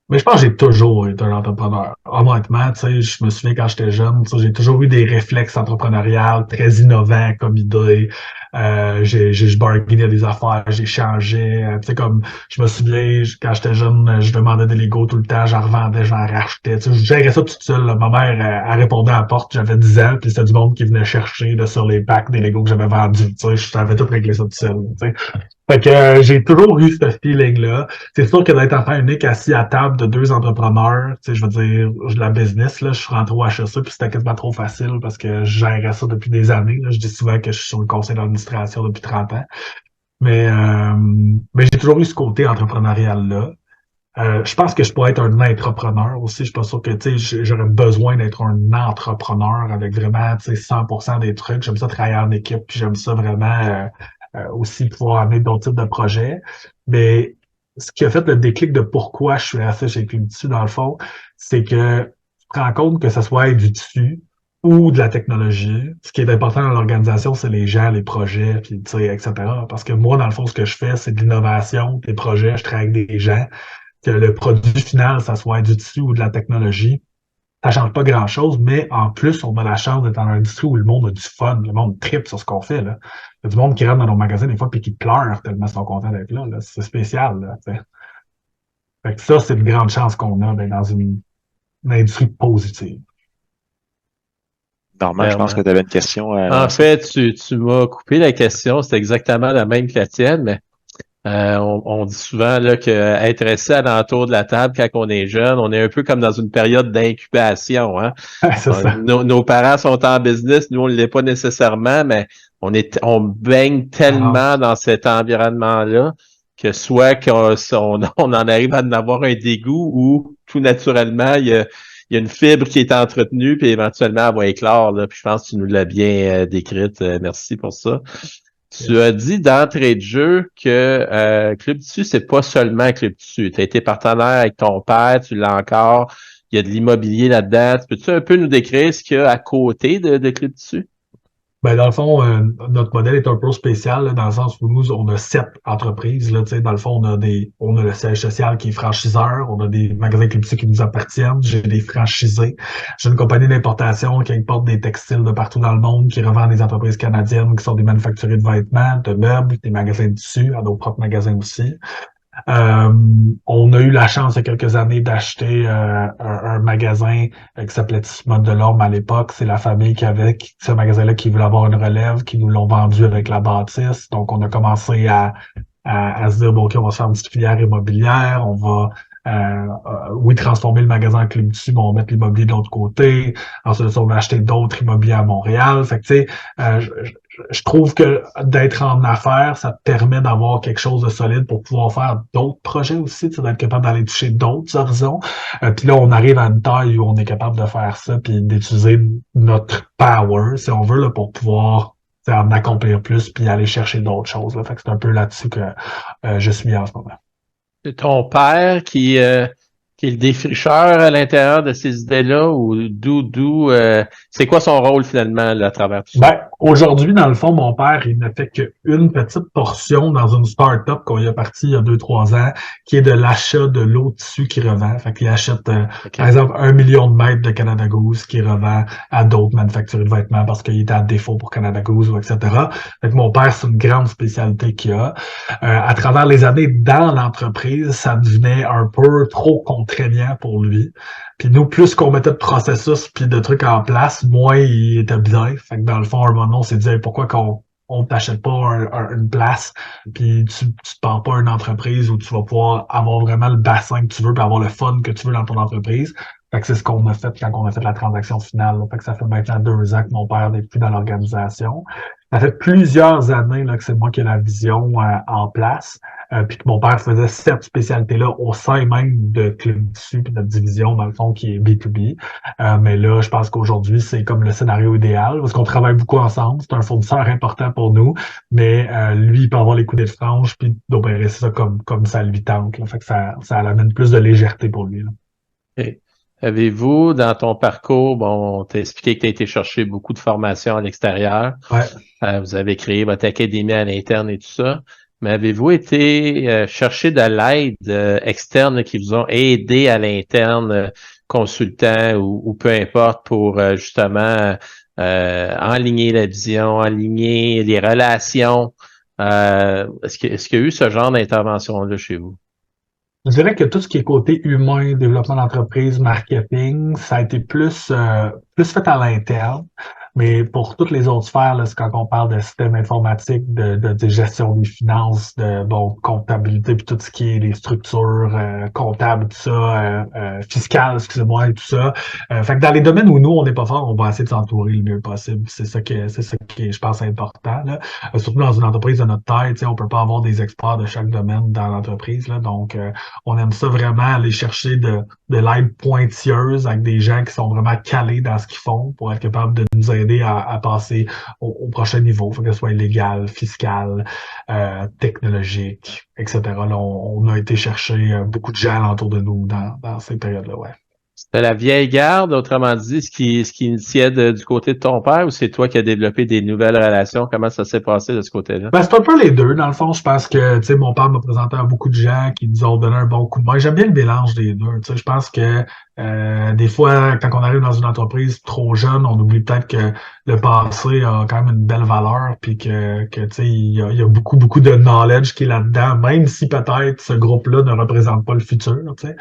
A: Mais je pense que j'ai toujours été un entrepreneur. Honnêtement, tu sais, je me souviens quand j'étais jeune, tu sais, j'ai toujours eu des réflexes entrepreneuriales très innovants comme idée. Je bargainais des affaires, j'ai changé. Tu sais, comme je me souviens, quand j'étais jeune, je demandais des Legos tout le temps, j'en revendais, j'en rachetais. Tu sais, je gérais ça toute seule. Là. Ma mère, elle répondait à la porte, j'avais 10 ans, puis c'était du monde qui venait chercher là, sur les packs des Legos que j'avais vendus. Tu sais, je savais tout régler ça tout seul. Tu sais. Fait que j'ai toujours eu ce feeling-là. C'est sûr que d'être enfant unique assis à table de deux entrepreneurs, tu sais, je veux dire, la business, là, je suis rentré au HEC, puis c'était quasiment trop facile parce que je gérais ça depuis des années. Là. Je dis souvent que je suis sur le conseil d'administration depuis 30 ans. Mais j'ai toujours eu ce côté entrepreneurial-là. Je pense que je pourrais être un entrepreneur aussi. Je suis pas sûr que j'aurais besoin d'être un entrepreneur avec vraiment 100% des trucs. J'aime ça travailler en équipe, puis j'aime ça vraiment aussi pouvoir amener d'autres types de projets. Mais ce qui a fait le déclic de pourquoi je suis resté chez Club Tissu, dans le fond, c'est que tu te rends compte que ce soit du tissu ou de la technologie. Ce qui est important dans l'organisation, c'est les gens, les projets, puis, etc. Parce que moi, dans le fond, ce que je fais, c'est de l'innovation, des projets, je travaille avec des gens que le produit final, ça soit du tissu ou de la technologie, ça change pas grand-chose, mais en plus, on a la chance d'être dans un industrie où le monde a du fun, le monde tripe sur ce qu'on fait, là. Il y a du monde qui rentre dans nos magasins des fois puis qui pleure tellement ils sont contents d'être là, là. C'est spécial, là, t'sais. Fait que ça, c'est une grande chance qu'on a d'être dans une industrie positive.
B: Normand, je pense que
C: Clairement.
B: tu avais une question à
C: En
B: lancer.
C: fait, tu m'as coupé la question, c'est exactement la même que la tienne, mais on dit souvent là, que être assis à l'entour de la table quand on est jeune, on est un peu comme dans une période d'incubation, hein.
A: C'est ça.
C: Nos parents sont en business, nous on ne l'est pas nécessairement, mais on baigne
A: Alors,
C: tellement dans cet environnement-là que soit on en arrive à en avoir un dégoût ou tout naturellement, il y a une fibre qui est entretenue, puis éventuellement elle va éclore, là. Puis je pense que tu nous l'as bien décrite. Merci pour ça. Tu as
A: yes.
C: dit d'entrée de jeu que Club Tissu, c'est pas seulement Club Tissu. Tu as été partenaire avec ton père, tu l'as encore. Il y a de l'immobilier là-dedans. Peux-tu un peu nous décrire ce qu'il y a à côté de Club Tissu?
A: Ben, dans le fond, notre modèle est un peu spécial, là, dans le sens où nous, on a 7 entreprises. Là, dans le fond, on a le siège social qui est franchiseur, on a des magasins Club Tissu qui nous appartiennent, j'ai des franchisés. J'ai une compagnie d'importation qui importe des textiles de partout dans le monde, qui revend à des entreprises canadiennes qui sont des manufacturiers de vêtements, de meubles, des magasins de tissu, à nos propres magasins aussi. Euh, on a eu la chance il y a quelques années d'acheter un magasin qui s'appelait Tissu Mode de l'Orme à l'époque. C'est la famille qui avait ce magasin-là qui voulait avoir une relève, qui nous l'ont vendu avec la bâtisse. Donc, on a commencé à se dire, bon, OK, on va se faire une petite filière immobilière, on va oui, transformer le magasin en Club Tissu, mais on va mettre l'immobilier de l'autre côté. Ensuite, on va acheter d'autres immobiliers à Montréal. Fait que, tu sais, je trouve que d'être en affaires, ça te permet d'avoir quelque chose de solide pour pouvoir faire d'autres projets aussi, tu sais, d'être capable d'aller toucher d'autres horizons. Puis là, on arrive à une taille où on est capable de faire ça, puis d'utiliser notre power, si on veut, là, pour pouvoir en accomplir plus, puis aller chercher d'autres choses. Là. Fait que c'est un peu là-dessus que je suis en ce moment.
C: C'est ton père qui est le défricheur à l'intérieur de ces idées-là ou c'est quoi son rôle finalement là, à travers tout ça?
A: Ben, aujourd'hui, dans le fond, mon père, il n'a fait qu'une petite portion dans une start-up qu'on y a parti il y a 2, 3 ans, qui est de l'achat de l'eau de tissu qu'il revend. Fait qu'il achète, par
C: OK.
A: exemple, 1 million de mètres de Canada Goose qu'il revend à d'autres manufacturiers de vêtements parce qu'il était à défaut pour Canada Goose ou etc. Fait que mon père, c'est une grande spécialité qu'il a. À travers les années dans l'entreprise, ça devenait un peu trop contraignant pour lui. Puis nous, plus qu'on mettait de processus puis de trucs en place, moins il était bien. Fait que dans le fond, un moment, on s'est dit, hey, pourquoi qu'on t'achète pas une place, puis tu te pars pas une entreprise où tu vas pouvoir avoir vraiment le bassin que tu veux, puis avoir le fun que tu veux dans ton entreprise. Fait que c'est ce qu'on a fait quand on a fait la transaction finale. Là. Fait que ça fait maintenant 2 ans que mon père n'est plus dans l'organisation. Ça fait plusieurs années là, que c'est moi qui ai la vision en place. Puis que mon père faisait cette spécialité-là au sein même de Club Tissu, puis notre division, dans le fond, qui est B2B. Mais là, je pense qu'aujourd'hui, c'est comme le scénario idéal, parce qu'on travaille beaucoup ensemble. C'est un fournisseur important pour nous, mais lui, il peut avoir les coups de franche, puis d'opérer ça comme ça lui tente. Là. Fait que ça amène plus de légèreté pour lui. Là.
C: Et avez-vous, dans ton parcours, bon, on t'a expliqué que tu as été chercher beaucoup de formations à l'extérieur.
A: Ouais.
C: Vous avez créé votre académie à l'interne et tout ça. Mais avez-vous été chercher de l'aide externe qui vous ont aidé à l'interne, consultants ou peu importe, pour justement enligner la vision, enligner les relations? Est-ce qu'il y a eu ce genre d'intervention-là chez vous?
A: Je dirais que tout ce qui est côté humain, développement d'entreprise, marketing, ça a été plus fait à l'interne. Mais pour toutes les autres sphères, là, c'est quand on parle de système informatique, de gestion des finances, de comptabilité, puis tout ce qui est les structures comptables, tout ça, fiscales, excusez-moi, et tout ça. Fait que dans les domaines où nous, on n'est pas fort, on va essayer de s'entourer le mieux possible. C'est ça qui je pense, important. Là. Surtout dans une entreprise de notre taille, on peut pas avoir des experts de chaque domaine dans l'entreprise. Là. Donc, on aime ça vraiment aller chercher de l'aide pointilleuse avec des gens qui sont vraiment calés dans ce qu'ils font pour être capable de nous aider à passer au prochain niveau, faut que ce soit légal, fiscal, technologique, etc. Là, on a été chercher beaucoup de gens alentour de nous dans ces périodes-là, ouais.
C: C'était la vieille garde, autrement dit, ce qui initiait du côté de ton père, ou c'est toi qui as développé des nouvelles relations? Comment ça s'est passé de ce côté-là?
A: Ben, c'est un peu les deux. Dans le fond, je pense que, tu sais, mon père m'a présenté à beaucoup de gens qui nous ont donné un bon coup de main. J'aime bien le mélange des deux. Tu sais, je pense que des fois, quand on arrive dans une entreprise trop jeune, on oublie peut-être que le passé a quand même une belle valeur, puis que tu sais, il y a beaucoup, beaucoup de knowledge qui est là-dedans, même si peut-être ce groupe-là ne représente pas le futur. Tu sais.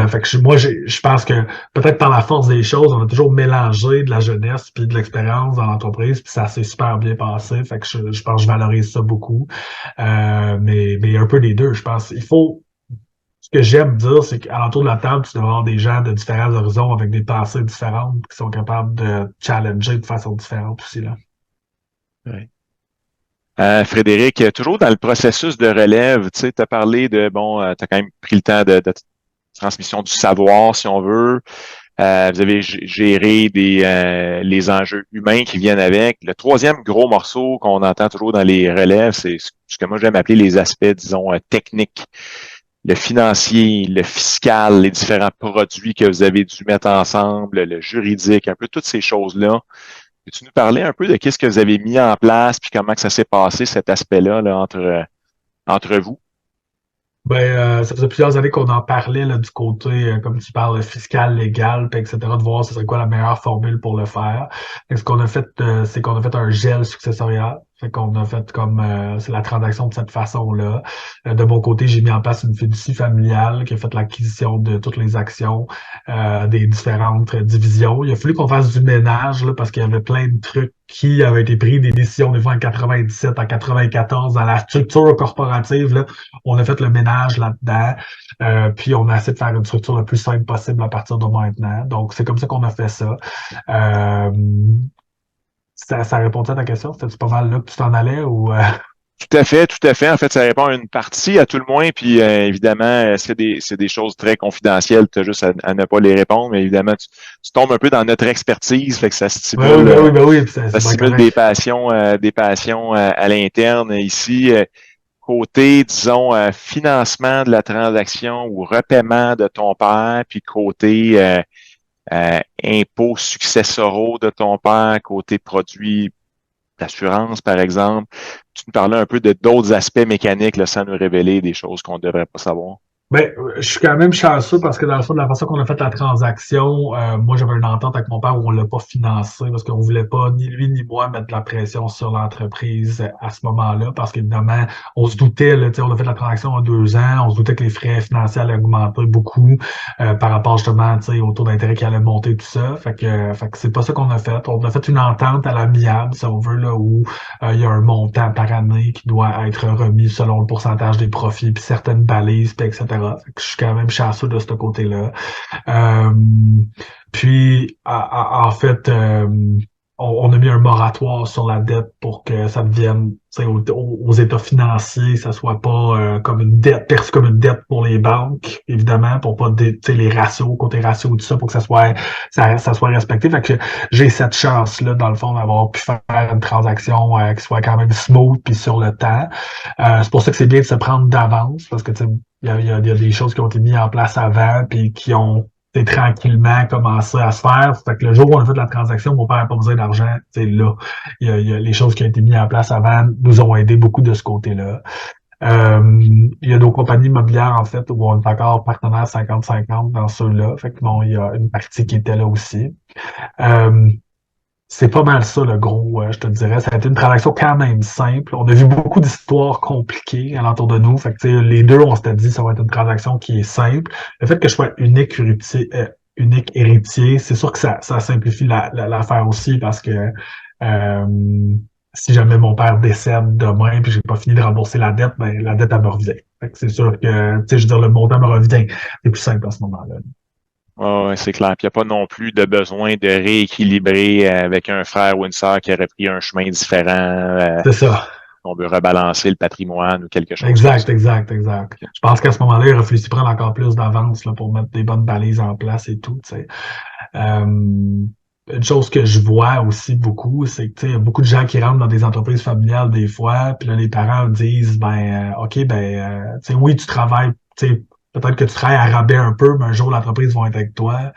A: Fait que je pense que peut-être par la force des choses, on a toujours mélangé de la jeunesse puis de l'expérience dans l'entreprise, puis ça s'est super bien passé. Fait que je pense que je valorise ça beaucoup. Mais un peu des deux, je pense. Ce que j'aime dire, c'est qu'à l'entour de la table, tu dois avoir des gens de différents horizons avec des pensées différentes qui sont capables de challenger de façon différente aussi, là.
B: Oui. Frédéric, toujours dans le processus de relève, tu sais, tu as parlé de, tu as quand même pris le temps de transmission du savoir, si on veut. Vous avez géré les enjeux humains qui viennent avec. Le troisième gros morceau qu'on entend toujours dans les relèves, c'est ce que moi j'aime appeler les aspects, disons, techniques. Le financier, le fiscal, les différents produits que vous avez dû mettre ensemble, le juridique, un peu toutes ces choses-là. Peux-tu nous parler un peu de qu'est-ce que vous avez mis en place puis comment que ça s'est passé, cet aspect-là, là, entre vous?
A: Ben, ça faisait plusieurs années qu'on en parlait là, du côté, comme tu parles, fiscal, légal, puis etc., de voir ce serait quoi la meilleure formule pour le faire. Et ce qu'on a fait, c'est qu'on a fait un gel successorial. Fait qu'on a fait comme c'est la transaction de cette façon-là. De mon côté, j'ai mis en place une fiducie familiale qui a fait l'acquisition de toutes les actions des différentes divisions. Il a fallu qu'on fasse du ménage là, parce qu'il y avait plein de trucs qui avaient été pris, des décisions des fois en 97, en 94, dans la structure corporative. Là, on a fait le ménage là-dedans. Puis on a essayé de faire une structure la plus simple possible à partir de maintenant. Donc, c'est comme ça qu'on a fait ça. Ça répondait à ta question? C'était pas mal là que tu t'en allais ou
B: Tout à fait, tout à fait. En fait, ça répond à une partie, à tout le moins. Puis évidemment, c'est des choses très confidentielles. Tu as juste à ne pas les répondre, mais évidemment, tu tombes un peu dans notre expertise, fait que ça stimule,
A: oui,
B: ça stimule des passions à l'interne ici. Côté, disons, financement de la transaction ou repaiement de ton père, puis côté impôts successoraux de ton père, côté produits d'assurance, par exemple. Tu nous parlais un peu de d'autres aspects mécaniques là, sans nous révéler des choses qu'on ne devrait pas savoir.
A: Ben, je suis quand même chanceux parce que dans le fond, de la façon qu'on a fait la transaction, moi j'avais une entente avec mon père où on l'a pas financé parce qu'on voulait pas, ni lui ni moi, mettre de la pression sur l'entreprise à ce moment-là parce qu'évidemment, on se doutait, là, on a fait la transaction en 2 ans, on se doutait que les frais financiers allaient augmenter beaucoup par rapport justement au taux d'intérêt qui allait monter, tout ça. Fait que c'est pas ça qu'on a fait. On a fait une entente à l'amiable, si on veut, là, où il y a un montant par année qui doit être remis selon le pourcentage des profits, puis certaines balises, puis etc. Fait que je suis quand même chanceux de ce côté-là. Puis, en fait, on a mis un moratoire sur la dette pour que ça devienne, aux états financiers, ça soit pas comme une dette, perçu comme une dette pour les banques, évidemment, pour pas les ratios, côté ratio, tout ça, pour que ça soit respecté. Fait que j'ai cette chance-là, dans le fond, d'avoir pu faire une transaction qui soit quand même smooth puis sur le temps. C'est pour ça que c'est bien de se prendre d'avance, parce que il y a des choses qui ont été mises en place avant puis qui ont tranquillement commencé à se faire. Fait que le jour où on a fait la transaction, mon père n'a pas besoin d'argent. Là, il y a les choses qui ont été mises en place avant nous ont aidé beaucoup de ce côté-là. Il y a nos compagnies immobilières, en fait, où on est encore partenaire 50-50 dans ceux-là. Fait que bon, il y a une partie qui était là aussi. C'est pas mal ça, le gros, je te dirais. Ça a été une transaction quand même simple. On a vu beaucoup d'histoires compliquées alentour de nous. Fait que, les deux, on s'était dit, ça va être une transaction qui est simple. Le fait que je sois unique unique héritier, c'est sûr que ça simplifie l'affaire aussi parce que euh, si jamais mon père décède demain puis j'ai pas fini de rembourser la dette, ben la dette elle me revient. Fait que c'est sûr que, tu sais, je veux dire, le montant me revient. C'est plus simple à ce moment-là.
B: Ouais, c'est clair. Puis il n'y a pas non plus de besoin de rééquilibrer avec un frère ou une sœur qui aurait pris un chemin différent.
A: C'est ça.
B: On veut rebalancer le patrimoine ou quelque chose comme
A: Exact,
B: ça.
A: exact, exact.
B: OK.
A: Je pense qu'à ce moment-là, il aurait fallu s'y prendre encore plus d'avance là, pour mettre des bonnes balises en place et tout, tu sais. Une chose que je vois aussi beaucoup, c'est que tu sais, il y a beaucoup de gens qui rentrent dans des entreprises familiales des fois, puis là, les parents disent ben OK, tu sais, oui, tu travailles, tu sais, peut-être que tu travailles à rabais un peu, mais un jour l'entreprise va être avec toi.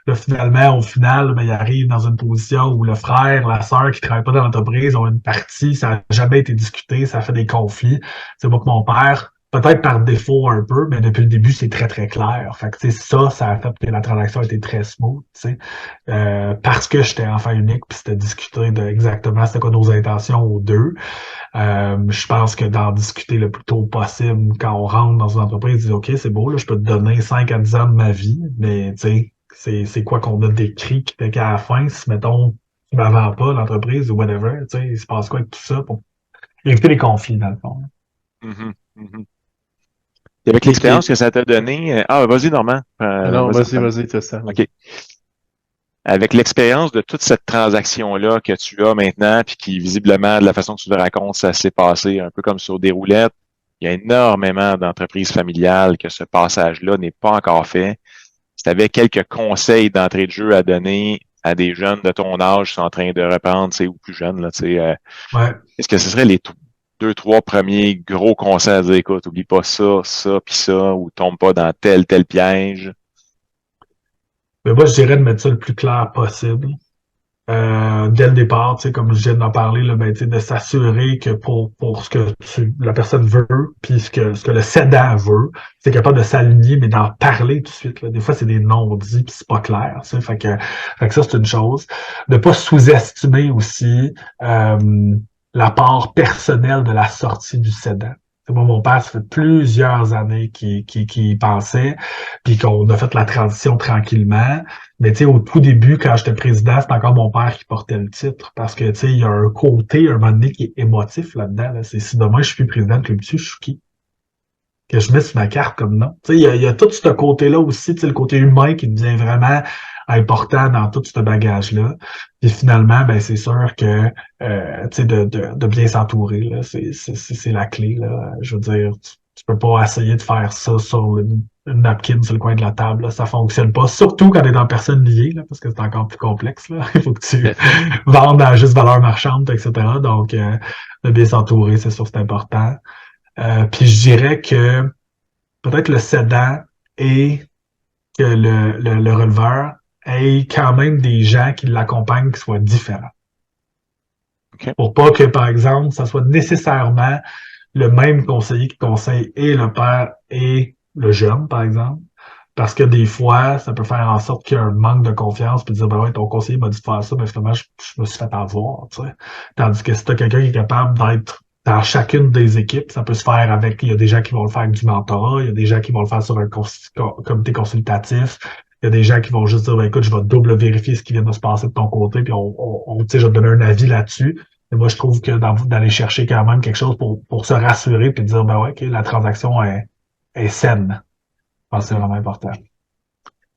A: Là, finalement, au final, ben, ils arrivent dans une position où le frère, la sœur qui travaillent pas dans l'entreprise ont une partie, ça n'a jamais été discuté, ça fait des conflits. C'est moi que mon père, peut-être par défaut un peu, mais depuis le début, c'est très, très clair. Fait que, tu sais, ça a fait que la transaction a été très smooth, tu sais. Parce que j'étais enfant unique, puis c'était discuté de exactement c'était quoi nos intentions aux deux. Je pense que d'en discuter le plus tôt possible quand on rentre dans une entreprise, dire OK, c'est beau, là, je peux te donner 5 à 10 ans de ma vie, mais tu sais, c'est quoi qu'on a décrit qui fait qu'à la fin, si mettons, tu ne vends pas l'entreprise ou whatever, tu sais, il se passe quoi avec tout ça pour éviter les conflits, dans le fond.
B: Mhm, mhm. Et avec
C: Et puis,
B: l'expérience que ça t'a donné, vas-y, Normand.
C: non,
B: Vas-y,
C: vas-y, tu ça.
B: OK. Avec l'expérience de toute cette transaction-là que tu as maintenant, puis qui, visiblement, de la façon que tu le racontes, ça s'est passé un peu comme sur des roulettes. Il y a énormément d'entreprises familiales que ce passage-là n'est pas encore fait. Si tu avais quelques conseils d'entrée de jeu à donner à des jeunes de ton âge qui sont en train de reprendre, ou plus jeunes, là,
A: Ouais.
B: est-ce que ce serait les deux, trois premiers gros conseils à dire, écoute, oublie pas ça, puis ça, ou tombe pas dans tel piège?
A: Mais moi, je dirais de mettre ça le plus clair possible. Dès le départ, tu sais, comme je viens d'en parler, là, ben, tu sais, de s'assurer que pour ce que la personne veut, puis ce que le cédant veut, c'est capable de s'aligner, mais d'en parler tout de suite. Là. Des fois, c'est des non-dits, puis c'est pas clair. Tu sais, fait que ça, c'est une chose. De pas sous-estimer aussi l'apport personnel de la sortie du cédant. Moi, mon père, ça fait plusieurs années qu'il y pensait, puis qu'on a fait la transition tranquillement. Mais tu sais, au tout début, quand j'étais président, c'est encore mon père qui portait le titre. Parce que tu sais, il y a un côté, un moment donné, qui est émotif là-dedans. Là. C'est si demain je suis plus président de Club Dessus, je suis qui? Que je mets sur ma carte comme non. Tu sais, il y a tout ce côté-là aussi, tu sais, le côté humain qui devient vraiment important dans tout ce bagage-là. Puis finalement, ben c'est sûr que tu sais, de bien s'entourer, là, c'est la clé. Là. Je veux dire, tu peux pas essayer de faire ça sur une napkin sur le coin de la table. Là. Ça fonctionne pas. Surtout quand tu es dans personne liée, là, parce que c'est encore plus complexe. Là. Il faut que tu vendes à juste valeur marchande, etc. Donc, de bien s'entourer, c'est sûr, c'est important. Puis je dirais que peut-être le cédant et que le releveur ait quand même des gens qui l'accompagnent qui soient différents.
B: OK.
A: Pour pas que, par exemple, ça soit nécessairement le même conseiller qui conseille et le père et le jeune, par exemple. Parce que des fois, ça peut faire en sorte qu'il y a un manque de confiance, puis dire, ben ouais, ton conseiller m'a dit de faire ça, mais finalement, je me suis fait avoir, tu sais. Tandis que si t'as quelqu'un qui est capable d'être dans chacune des équipes, ça peut se faire avec, il y a des gens qui vont le faire avec du mentorat, il y a des gens qui vont le faire sur un comité consultatif, il y a des gens qui vont juste dire, ben écoute, je vais double vérifier ce qui vient de se passer de ton côté, puis tu sais, je vais te donner un avis là-dessus. Et moi, je trouve que d'aller chercher quand même quelque chose pour se rassurer, puis dire, ben ouais, ok, la transaction est saine. Je pense que c'est vraiment important.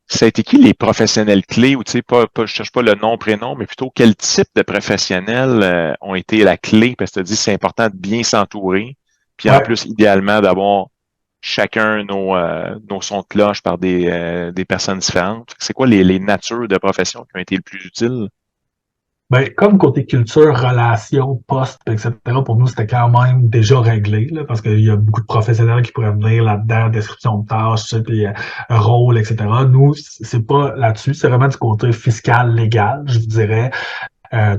B: Ça a été qui les professionnels clés, ou tu sais, je cherche pas le nom, prénom, mais plutôt quel type de professionnels ont été la clé, parce que tu as dit c'est important de bien s'entourer, puis en
A: Ouais.
B: plus, idéalement, d'avoir chacun nos sons de cloche par des personnes différentes. C'est quoi les natures de profession qui ont été le plus utiles?
A: Ben, comme côté culture, relations, poste, etc., pour nous, c'était quand même déjà réglé, là, parce qu'il y a beaucoup de professionnels qui pourraient venir là-dedans, description de tâches, puis rôle, etc. Nous, c'est pas là-dessus, c'est vraiment du côté fiscal, légal, je vous dirais.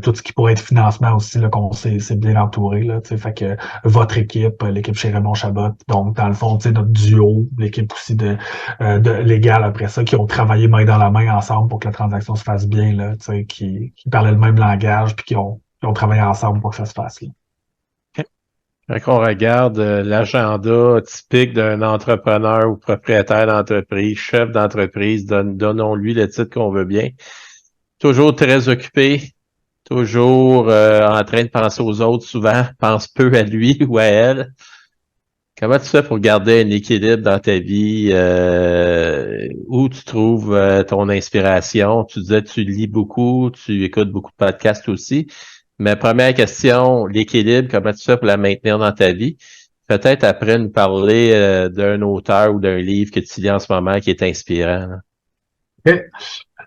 A: Tout ce qui pourrait être financement aussi, là, qu'on c'est bien entouré, là, tu sais, fait que votre équipe, l'équipe chez Raymond Chabot, donc, dans le fond, tu sais, notre duo, l'équipe aussi de légal après ça, qui ont travaillé main dans la main ensemble pour que la transaction se fasse bien, là, tu sais, qui parlaient le même langage, puis qui ont travaillé ensemble pour que ça se fasse, là.
B: OK.
C: Quand on regarde l'agenda typique d'un entrepreneur ou propriétaire d'entreprise, chef d'entreprise, donnons-lui le titre qu'on veut bien. Toujours très occupé, toujours en train de penser aux autres, souvent pense peu à lui ou à elle. Comment tu fais pour garder un équilibre dans ta vie? Où tu trouves ton inspiration? Tu disais que tu lis beaucoup, tu écoutes beaucoup de podcasts aussi. Mais première question, l'équilibre, comment tu fais pour la maintenir dans ta vie? Peut-être après nous parler d'un auteur ou d'un livre que tu lis en ce moment qui est inspirant. Là.
A: OK.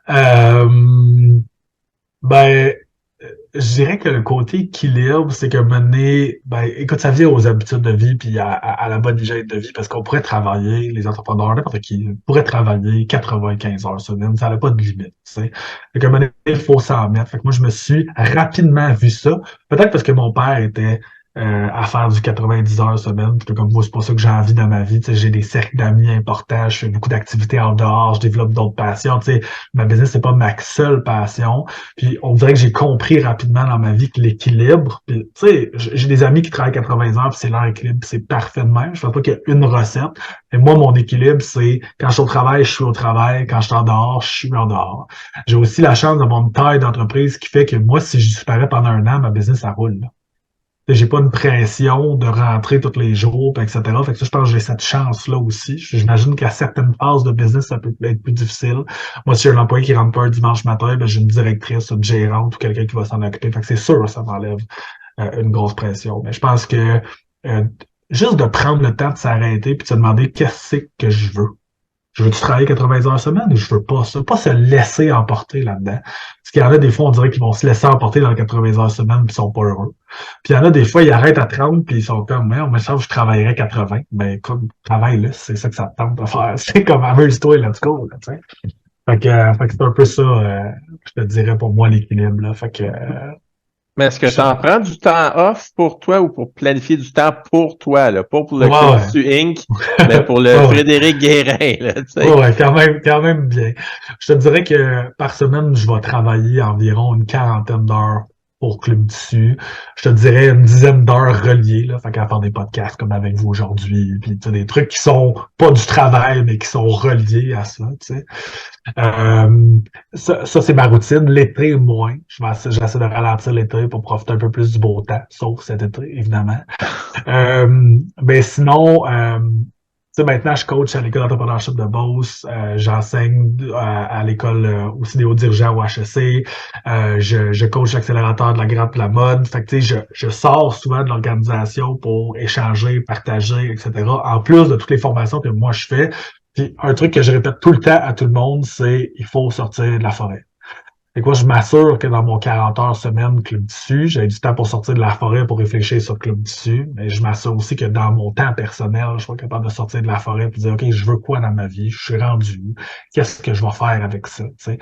A: Euh, ben, je dirais que le côté équilibre, c'est que mener, ben, écoute, ça vient aux habitudes de vie puis à la bonne hygiène de vie parce qu'on pourrait travailler, les entrepreneurs, n'importe qui, pourrait travailler 95 heures semaine, ça n'a pas de limite, tu sais. Fait que mener, il faut s'en mettre. Fait que moi, je me suis rapidement vu ça. Peut-être parce que mon père était à faire du 90 heures semaine. Puis comme moi, c'est pas ça que j'ai envie dans ma vie. Tu sais, j'ai des cercles d'amis importants, je fais beaucoup d'activités en dehors, je développe d'autres passions. Tu sais, ma business, c'est pas ma seule passion. Puis on dirait que j'ai compris rapidement dans ma vie que l'équilibre, puis tu sais, j'ai des amis qui travaillent 80 heures, puis c'est leur équilibre, puis c'est parfait de même. Je ne pas qu'il y a une recette. Mais moi, mon équilibre, c'est quand je suis au travail, je suis au travail. Quand je suis en dehors, je suis en dehors. J'ai aussi la chance d'avoir une taille d'entreprise qui fait que moi, si je disparais pendant un an, ma business, ça roule. Là. J'ai pas une pression de rentrer tous les jours, puis etc. Fait que ça, je pense que j'ai cette chance-là aussi. J'imagine qu'à certaines phases de business, ça peut être plus difficile. Moi, si j'ai un employé qui rentre pas un dimanche matin, ben, j'ai une directrice, une gérante ou quelqu'un qui va s'en occuper. Fait que c'est sûr, ça m'enlève une grosse pression. Mais je pense que euh, juste de prendre le temps de s'arrêter puis de se demander qu'est-ce que je veux. Je veux-tu travailler 80 heures semaine ou je veux pas ça? Pas se laisser emporter là-dedans. Parce qu'il y en a des fois, on dirait qu'ils vont se laisser emporter dans les 80 heures semaine puis ils sont pas heureux. Puis il y en a des fois, ils arrêtent à 30 puis ils sont comme, mais moi, ça, je travaillerais 80. Ben, comme, travail, là, c'est ça que ça te tente de faire. C'est comme, amuse-toi, let's go, là, tu sais. Fait que c'est un peu ça, je te dirais pour moi, l'équilibre, là. Fait que,
C: Mais est-ce que tu en prends du temps off pour toi ou pour planifier du temps pour toi, là? Pas pour le
A: ouais.
C: Club Inc., mais pour le Frédéric Guérin, là, tu sais.
A: Ouais, quand même bien. Je te dirais que par semaine, je vais travailler environ une quarantaine d'heures pour Club Tissu. Je te dirais une dizaine d'heures reliées, là. Fait qu'à faire des podcasts comme avec vous aujourd'hui, puis tu sais, des trucs qui sont pas du travail, mais qui sont reliés à ça, tu sais. Ça c'est ma routine. L'été, moins. J'essaie de ralentir l'été pour profiter un peu plus du beau temps, sauf cet été, évidemment. Mais sinon, tu sais, maintenant, je coach à l'école d'entrepreneurship de Beauce. J'enseigne à l'école aussi des hauts dirigeants au HEC. Je coach l'accélérateur de la grade de la mode. Fait que, tu sais, je sors souvent de l'organisation pour échanger, partager, etc. En plus de toutes les formations que moi, je fais. Puis un truc que je répète tout le temps à tout le monde, c'est il faut sortir de la forêt. Et quoi, je m'assure que dans mon 40 heures semaine Club Tissu, j'ai du temps pour sortir de la forêt pour réfléchir sur Club Tissu. Mais je m'assure aussi que dans mon temps personnel, je sois capable de sortir de la forêt et de dire, OK, je veux quoi dans ma vie? Je suis rendu où? Qu'est-ce que je vais faire avec ça? Tu sais?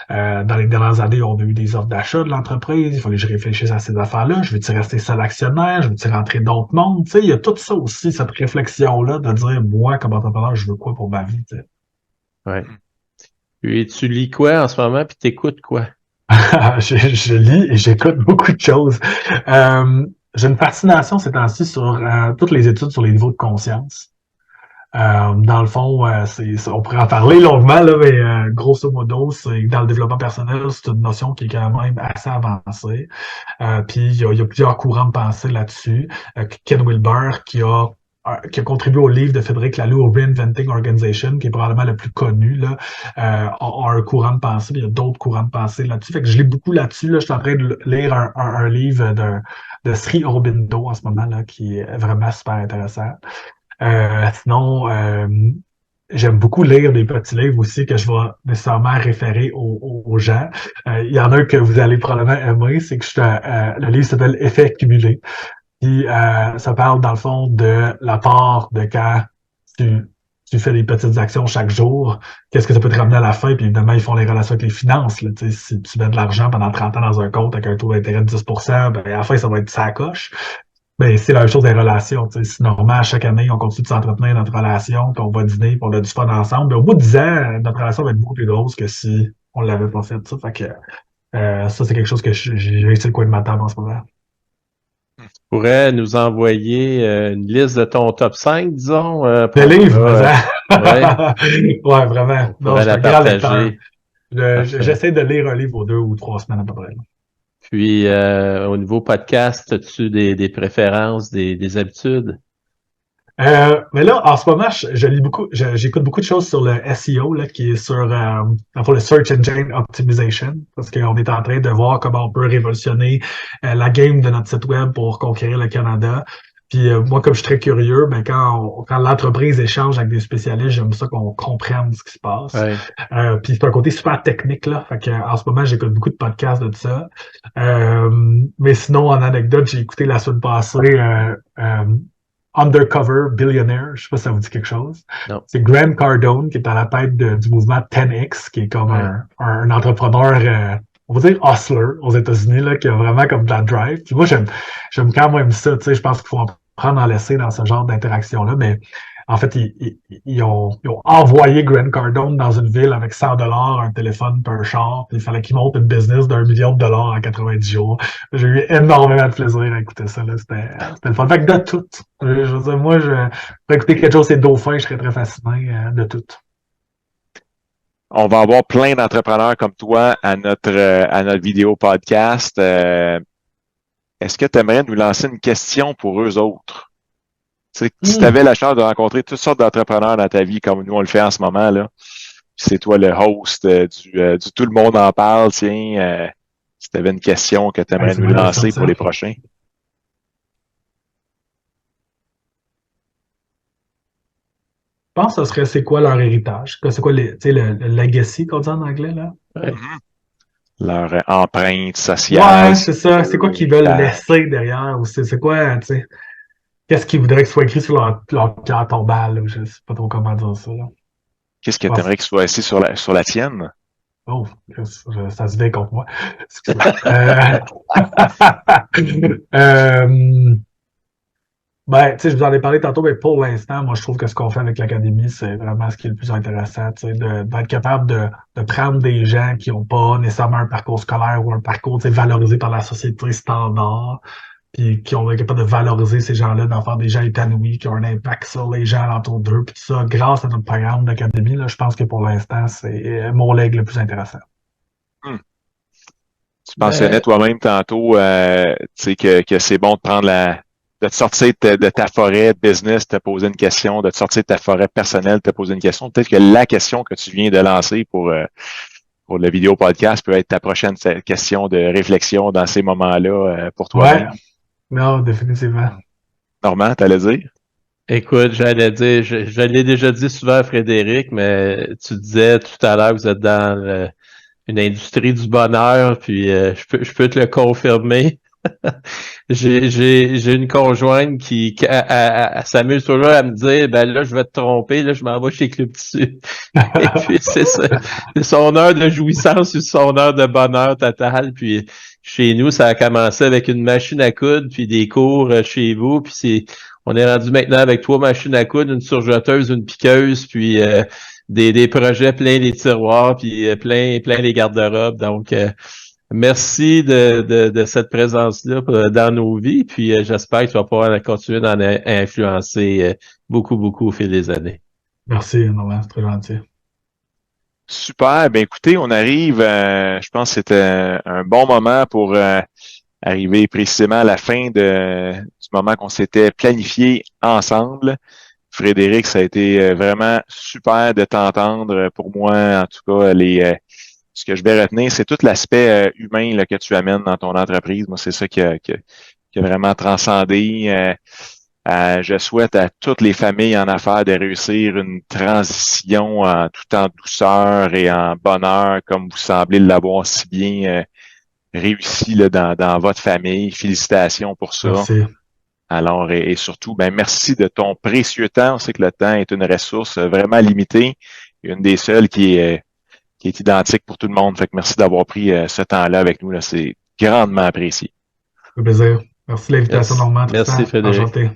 A: Dans les dernières années, on a eu des offres d'achat de l'entreprise. Il fallait que je réfléchisse à ces affaires-là. Je veux-tu rester seul actionnaire? Je veux-tu rentrer d'autres mondes? Tu sais, il y a tout ça aussi, cette réflexion-là de dire, moi, comme entrepreneur, je veux quoi pour ma vie? Tu sais?
C: Ouais. Puis tu lis quoi en ce moment, puis t'écoutes quoi?
A: Je lis et j'écoute beaucoup de choses. J'ai une fascination ces temps-ci sur toutes les études sur les niveaux de conscience. Dans le fond, on pourrait en parler longuement, là, mais grosso modo, c'est dans le développement personnel, c'est une notion qui est quand même assez avancée. Puis il y a plusieurs courants de pensée là-dessus. Ken Wilber qui a contribué au livre de Frédéric Laloux, Reinventing Organization, qui est probablement le plus connu, là, a un courant de pensée, puis il y a d'autres courants de pensée là-dessus. Fait que je lis beaucoup là-dessus. Là. Je suis en train de lire un livre de Sri Aurobindo en ce moment, là, qui est vraiment super intéressant. Sinon, j'aime beaucoup lire des petits livres aussi que je vais nécessairement référer aux gens. Il y en a un que vous allez probablement aimer, c'est que le livre s'appelle Effet cumulé. Puis ça parle dans le fond de la part de quand tu fais des petites actions chaque jour, qu'est-ce que ça peut te ramener à la fin, puis évidemment, ils font les relations avec les finances. Là, si tu mets de l'argent pendant 30 ans dans un compte avec un taux d'intérêt de 10%, ben, à la fin, ça va être ça coche. Ben, c'est la même chose des relations. Si normalement, chaque année, on continue de s'entretenir notre relation, puis on va dîner, puis on a du fun ensemble, ben, au bout de 10 ans, notre relation va être beaucoup plus grosse que si on l'avait pas fait. Ça, fait que ça, c'est quelque chose que j'ai essayé de quoi de ma table en ce moment.
C: pourrais nous envoyer une liste de ton top 5, disons.
A: Le livre,
C: ouais,
A: ouais, vraiment.
C: on
A: Non,
C: pourrait
A: je suis
C: la
A: un grand lecteur.
C: partager. Parfait.
A: J'essaie de lire un livre aux 2 ou 3 semaines à peu près.
C: Puis, au niveau podcast, as-tu des préférences, des habitudes?
A: Mais là, en ce moment, je lis beaucoup, j'écoute beaucoup de choses sur le SEO, là, qui est sur enfin, le Search Engine Optimization, parce qu'on est en train de voir comment on peut révolutionner la game de notre site web pour conquérir le Canada. Puis moi, comme je suis très curieux, ben, quand l'entreprise échange avec des spécialistes, j'aime ça qu'on comprenne ce qui se passe.
C: Ouais.
A: Puis c'est un côté super technique, là. Fait que, en ce moment, j'écoute beaucoup de podcasts de ça. Mais sinon, en anecdote, j'ai écouté la semaine passée Undercover Billionaire, je sais pas si ça vous dit quelque chose.
C: Non.
A: C'est Grant Cardone qui est à la tête du mouvement 10X, qui est comme
C: Ouais.
A: un entrepreneur, on va dire hustler aux États-Unis, là, qui a vraiment comme de la drive. Puis moi, j'aime quand même ça, tu sais, je pense qu'il faut en prendre en laisser dans ce genre d'interaction-là, mais en fait, ils ont envoyé Grant Cardone dans une ville avec $100, un téléphone, puis un char, puis il fallait qu'il monte une business d'1 million de dollars en 90 jours. J'ai eu énormément de plaisir à écouter ça, là. C'était le fun. Fait que de tout. Je veux dire, moi, pour écouter quelque chose, c'est dauphin, je serais très fasciné de tout.
B: On va avoir plein d'entrepreneurs comme toi à notre vidéo podcast. Est-ce que tu aimerais nous lancer une question pour eux autres? Tu sais, si tu avais la chance de rencontrer toutes sortes d'entrepreneurs dans ta vie, comme nous on le fait en ce moment, là, c'est toi le host du Tout le monde en parle, tiens, si tu avais une question que tu aimerais nous lancer pour les prochains.
A: Je pense que ce serait c'est quoi leur héritage? C'est quoi le legacy qu'on dit en anglais, là?
C: Ouais.
B: Leur empreinte sociale.
A: Ouais, c'est ça. C'est quoi qu'ils veulent laisser derrière? Ou c'est quoi, tu sais? Qu'est-ce qu'ils voudraient que soit écrit sur leur pierre tombale? Là? Je sais pas trop comment dire ça, là.
B: Qu'est-ce que tu aimerais qu'il soit assis sur la tienne?
A: Oh, ça se vient contre moi. Ben, tu sais, je vous en ai parlé tantôt, mais pour l'instant, moi, je trouve que ce qu'on fait avec l'Académie, c'est vraiment ce qui est le plus intéressant, tu sais, d'être capable de prendre des gens qui n'ont pas nécessairement un parcours scolaire ou un parcours, tu sais, valorisé par la société standard, puis qui ont été capables de valoriser ces gens-là, d'en faire des gens épanouis, qui ont un impact sur les gens alentour d'eux, puis tout ça, grâce à notre programme d'Académie, là, je pense que pour l'instant, c'est mon leg le plus intéressant.
B: Tu mentionnais toi-même tantôt, tu sais, que c'est bon de prendre de te sortir de ta forêt business, te poser une question, de te sortir de ta forêt personnelle, te poser une question. Peut-être que la question que tu viens de lancer pour le vidéo podcast peut être ta prochaine question de réflexion dans ces moments-là pour toi.
A: Ouais, non, définitivement.
B: Normand, t'allais dire?
C: Écoute, j'allais dire, je l'ai déjà dit souvent à Frédéric, mais tu disais tout à l'heure que vous êtes dans une industrie du bonheur, puis je peux te le confirmer. J'ai une conjointe qui elle s'amuse toujours à me dire, ben là, je vais te tromper, là, je m'en vais chez Club Tissu. Et puis, c'est ça. C'est son heure de jouissance ou son heure de bonheur total. Puis, chez nous, ça a commencé avec une machine à coudre, puis des cours chez vous. Puis, on est rendu maintenant avec 3 machines à coudre, une surjeteuse, une piqueuse, puis des projets plein les tiroirs, puis plein les garde-robes. Donc, merci de cette présence-là dans nos vies, puis j'espère que tu vas pouvoir continuer d'en influencer beaucoup au fil des années.
A: Merci, Normand, c'est très gentil.
B: Super. Ben écoutez, on arrive, je pense que c'était un bon moment pour arriver précisément à la fin du moment qu'on s'était planifié ensemble. Frédéric, ça a été vraiment super de t'entendre. Pour moi, en tout cas, ce que je vais retenir, c'est tout l'aspect humain là, que tu amènes dans ton entreprise. Moi, c'est ça qui a vraiment transcendé. Je souhaite à toutes les familles en affaires de réussir une transition tout en douceur et en bonheur, comme vous semblez l'avoir si bien réussi là, dans votre famille. Félicitations pour ça.
A: Merci.
B: Alors, et surtout, ben merci de ton précieux temps. On sait que le temps est une ressource vraiment limitée, une des seules qui est identique pour tout le monde. Fait que merci d'avoir pris ce temps-là avec nous. Là. C'est grandement apprécié.
A: Ça fait plaisir. Merci de l'invitation, Normand.
C: Merci, Frédéric.
A: Enchanté.